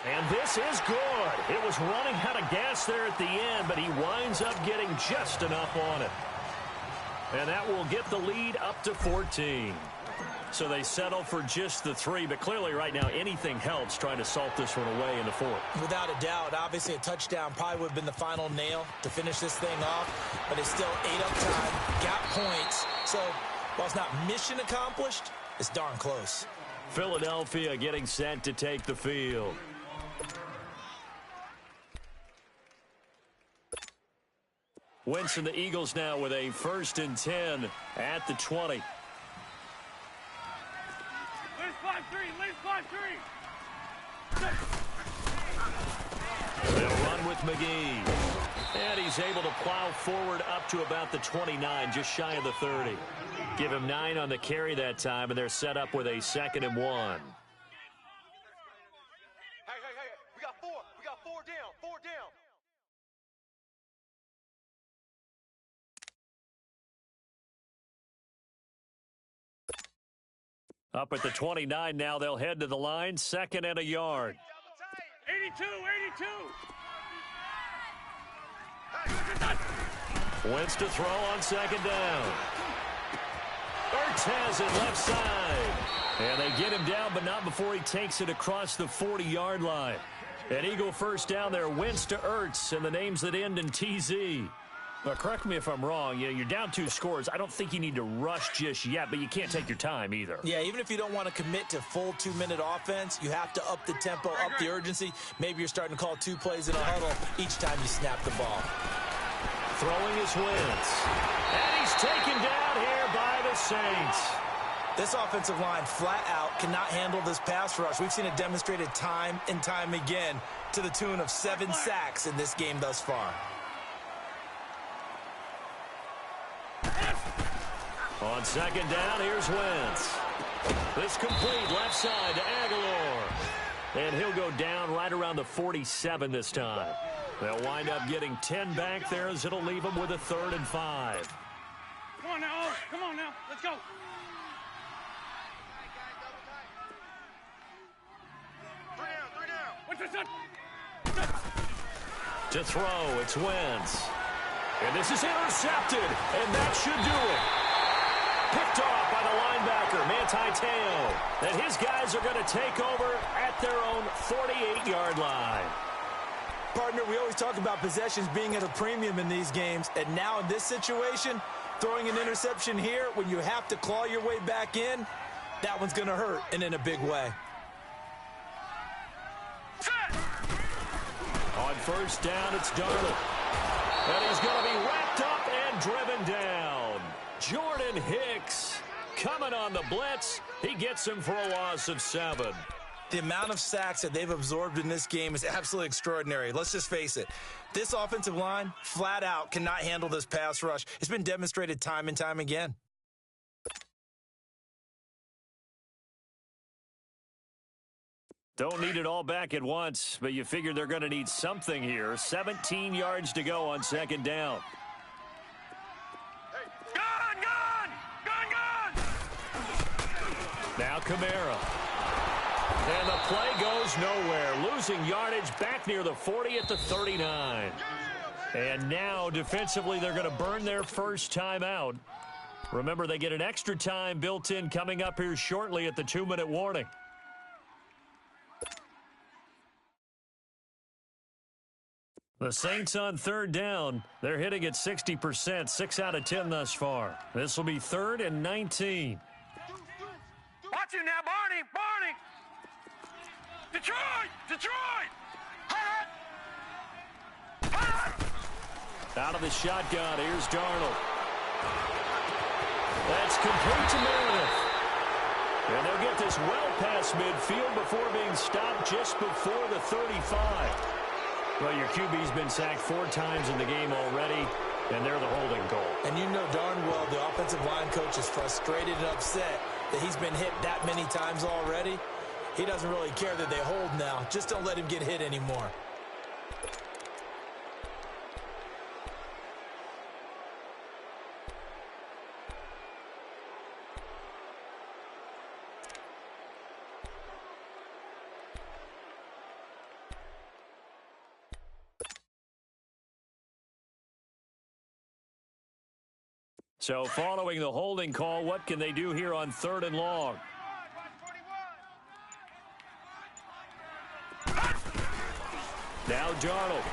And this is good. It was running out of gas there at the end, but he winds up getting just enough on it. And that will get the lead up to 14. So they settle for just the 3, but clearly right now anything helps trying to salt this one away in the 4th. Without a doubt, obviously a touchdown probably would have been the final nail to finish this thing off, but it's still 8 up time, got points. So while it's not mission accomplished, it's darn close. Philadelphia getting set to take the field. Wentz and the Eagles now with a 1st and 10 at the 20. Leave 5-3. They'll run with McGee. And he's able to plow forward up to about the 29, just shy of the 30. Give him 9 on the carry that time, and they're set up with a 2nd and 1. Hey, we got 4. We got 4 down. 4 down. Up at the 29 now, they'll head to the line, 2nd and a yard. 82. Wentz to throw on 2nd down. Ertz has it left side. And they get him down, but not before he takes it across the 40-yard line. An Eagle 1st down there, Wentz to Ertz, and the names that end in TZ. Now, correct me if I'm wrong. You're down 2 scores. I don't think you need to rush just yet, but you can't take your time either. Yeah, even if you don't want to commit to full 2-minute offense, you have to up the tempo, up the urgency. Maybe you're starting to call 2 plays in a huddle each time you snap the ball. Throwing is Wentz. And he's taken down here by the Saints. This offensive line flat out cannot handle this pass rush. We've seen it demonstrated time and time again to the tune of 7 sacks in this game thus far. On 2nd down, here's Wentz. This complete left side to Aguilar. And he'll go down right around the 47 this time. They'll wind up getting 10 back there as it'll leave them with a 3rd and 5. Come on now. Come on now. Let's go. Three down. What's this? To throw, it's Wentz. And this is intercepted, and that should do it. Picked off by the linebacker, Manti Te'o. And his guys are going to take over at their own 48-yard line. Partner, we always talk about possessions being at a premium in these games, and now in this situation, Throwing an interception here when you have to claw your way back in, that one's going to hurt, and in a big way. On first down, it's Darnold. And he's going to be wrapped up and driven down. Jordan Hicks coming on the blitz. He gets him for a loss of 7. The amount of sacks that they've absorbed in this game is absolutely extraordinary. Let's just face it. This offensive line, flat out, cannot handle this pass rush. It's been demonstrated time and time again. Don't need it all back at once, but you figure they're going to need something here. 17 yards to go on second down. Gun, gun! Gun, gun! Now Kamara. And the play goes nowhere. Losing yardage back near the 40 at the 39. And now defensively they're going to burn their first time out. Remember, they get an extra time built in coming up here shortly at the 2-minute warning. The Saints on third down. They're hitting at 60%, 6 out of 10 thus far. This will be 3rd and 19. Watch it now, Barney! Barney! Detroit! Detroit! Hot! Hot! Out of the shotgun, here's Darnold. That's complete to Meredith. And they'll get this well past midfield before being stopped just before the 35. Well, your QB's been sacked 4 times in the game already, and they're the holding goal. And you know darn well the offensive line coach is frustrated and upset that he's been hit that many times already. He doesn't really care that they hold now. Just don't let him get hit anymore. So following the holding call, what can they do here on 3rd and long? Now Darnold.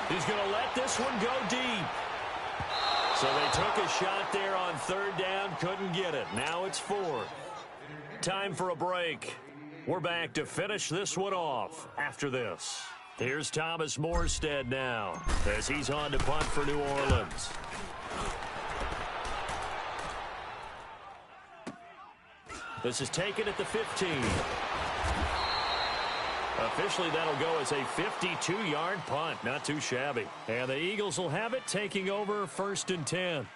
He's going to let this one go deep. So they took a shot there on 3rd down, couldn't get it. Now it's 4th. Time for a break. We're back to finish this one off after this. Here's Thomas Morstead now as he's on to punt for New Orleans. This is taken at the 15. Officially, that'll go as a 52-yard punt. Not too shabby. And the Eagles will have it, taking over 1st and 10.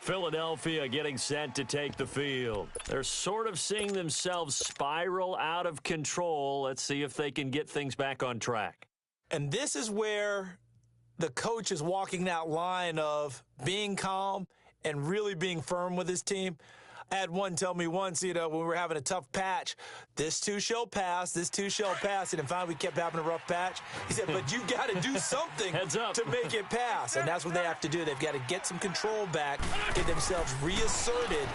Philadelphia getting set to take the field. They're sort of seeing themselves spiral out of control. Let's see if they can get things back on track. And this is where the coach is walking that line of being calm and really being firm with his team. I had one tell me once, when we were having a tough patch, this too shall pass, this too shall pass. And finally we kept having a rough patch. He said, but you got to do something to make it pass. And that's what they have to do. They've got to get some control back, get themselves reasserted,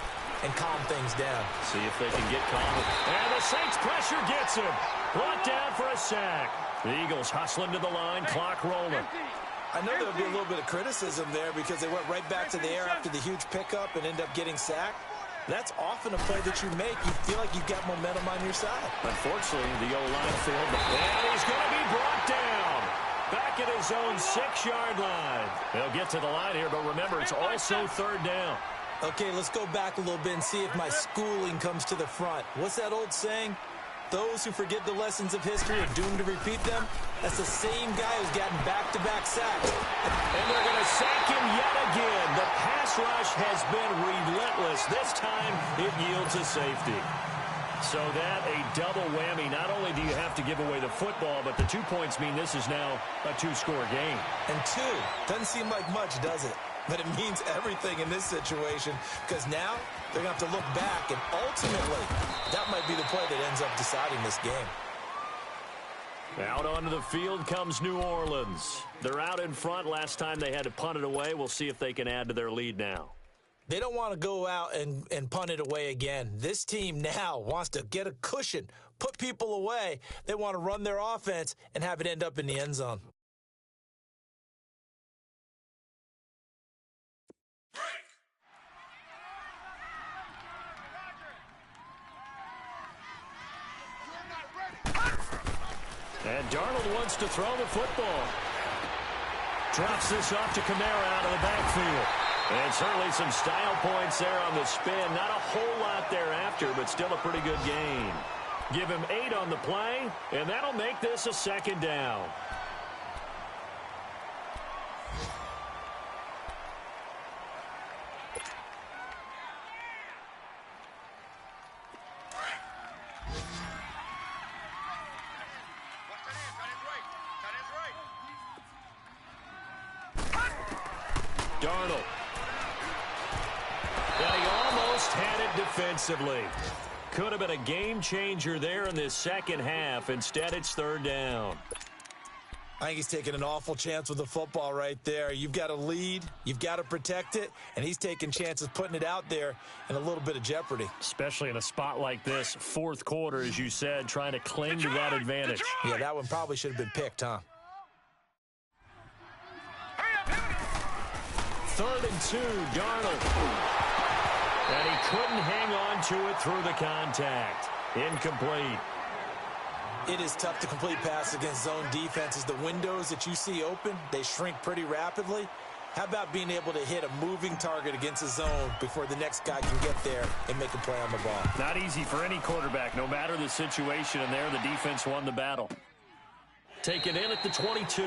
and calm things down. See if they can get calm. And the Saints pressure gets him. Brought down for a sack. The Eagles hustling to the line, clock rolling. I know there'll be a little bit of criticism there because they went right back to the air after the huge pickup and end up getting sacked. That's often a play that you make. You feel like you've got momentum on your side. Unfortunately, the O-line failed. And he's going to be brought down. Back at his own 6-yard line. They'll get to the line here, but remember, it's also 3rd down. Okay, let's go back a little bit and see if my schooling comes to the front. What's that old saying? Those who forget the lessons of history are doomed to repeat them. That's the same guy who's gotten back-to-back sacks. And they're going to sack him yet again. The pass rush has been relentless. This time, it yields a safety. So that a double whammy. Not only do you have to give away the football, but the 2 points mean this is now a 2-score game. And 2 doesn't seem like much, does it? But it means everything in this situation because now they're going to have to look back, and ultimately, that might be the play that ends up deciding this game. Out onto the field comes New Orleans. They're out in front. Last time they had to punt it away. We'll see if they can add to their lead now. They don't want to go out and punt it away again. This team now wants to get a cushion, put people away. They want to run their offense and have it end up in the end zone. And Darnold wants to throw the football. Drops this off to Kamara out of the backfield. And certainly some style points there on the spin. Not a whole lot thereafter, but still a pretty good gain. Give him 8 on the play, and that'll make this a second down. Darnold. And he almost had it defensively. Could have been a game changer there in this second half. Instead, it's third down. I think he's taking an awful chance with the football right there. You've got to lead, you've got to protect it, and he's taking chances putting it out there in a little bit of jeopardy. Especially in a spot like this, fourth quarter, as you said, trying to cling to that advantage. Yeah, that one probably should have been picked, huh? 3rd and 2, Darnold. And he couldn't hang on to it through the contact. Incomplete. It is tough to complete passes against zone defenses. The windows that you see open, they shrink pretty rapidly. How about being able to hit a moving target against a zone before the next guy can get there and make a play on the ball? Not easy for any quarterback, no matter the situation, and there the defense won the battle. Taken in at the 22.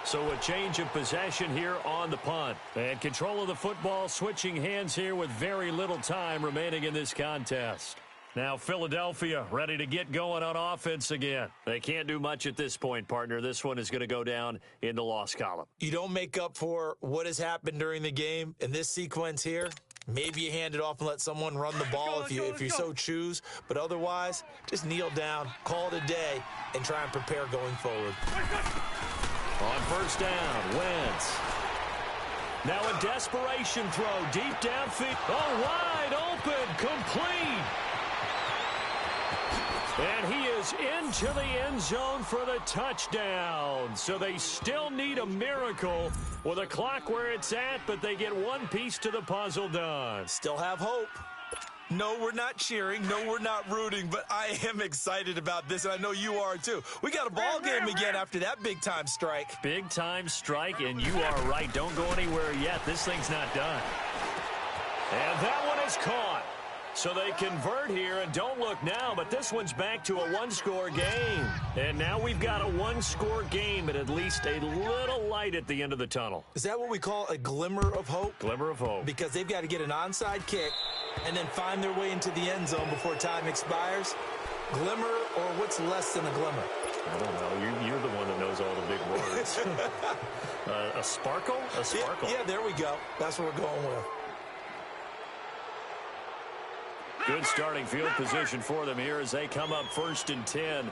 So a change of possession here on the punt. And control of the football, switching hands here with very little time remaining in this contest. Now Philadelphia ready to get going on offense again. They can't do much at this point, partner. This one is going to go down in the loss column. You don't make up for what has happened during the game in this sequence here. Maybe you hand it off and let someone run the ball if you so choose. But otherwise, just kneel down, call it a day, and try and prepare going forward. On first down, Wentz. Now a desperation throw deep downfield. Oh, wide open, complete. And he is into the end zone for the touchdown. So they still need a miracle with a clock where it's at, but they get one piece to the puzzle done. Still have hope. No, we're not cheering. No, we're not rooting, but I am excited about this, and I know you are too. We got a ball game again after that big-time strike. Big-time strike, and you are right. Don't go anywhere yet. This thing's not done. And that one is caught. So they convert here, and don't look now, but this one's back to a one-score game. And now we've got a one-score game, but at least a little light at the end of the tunnel. Is that what we call a glimmer of hope? Glimmer of hope. Because they've got to get an onside kick and then find their way into the end zone before time expires. Glimmer, or what's less than a glimmer? I don't know. You're the one that knows all the big words. A sparkle? A sparkle. Yeah, there we go. That's what we're going with. Good starting field position for them here as they come up 1st and 10.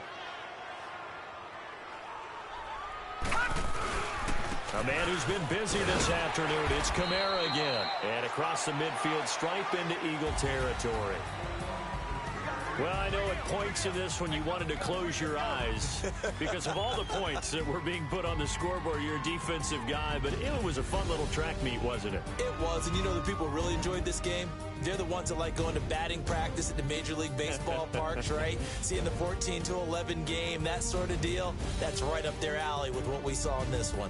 A man who's been busy this afternoon, it's Kamara again. And across the midfield stripe into Eagle territory. Well, I know at points in this when you wanted to close your eyes because of all the points that were being put on the scoreboard. You're a defensive guy, but it was a fun little track meet, wasn't it? It was, and you know the people who really enjoyed this game? They're the ones that like going to batting practice at the Major League Baseball parks, right? Seeing the 14-11 game, that sort of deal. That's right up their alley with what we saw in this one.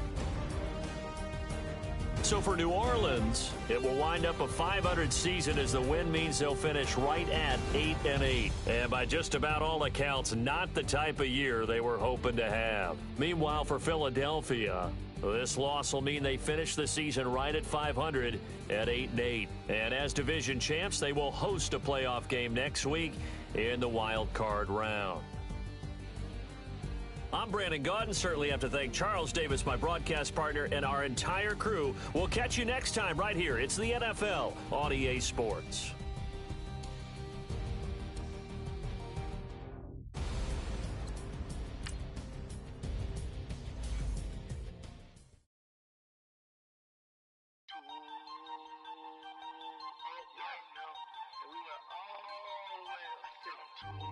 So for New Orleans, it will wind up a .500 season as the win means they'll finish right at 8-8. And by just about all accounts, not the type of year they were hoping to have. Meanwhile, for Philadelphia, this loss will mean they finish the season right at .500 at 8-8. And as division champs, they will host a playoff game next week in the wild card round. I'm Brandon Gaudin. Certainly have to thank Charles Davis, my broadcast partner, and our entire crew. We'll catch you next time right here. It's the NFL on EA Sports. We are all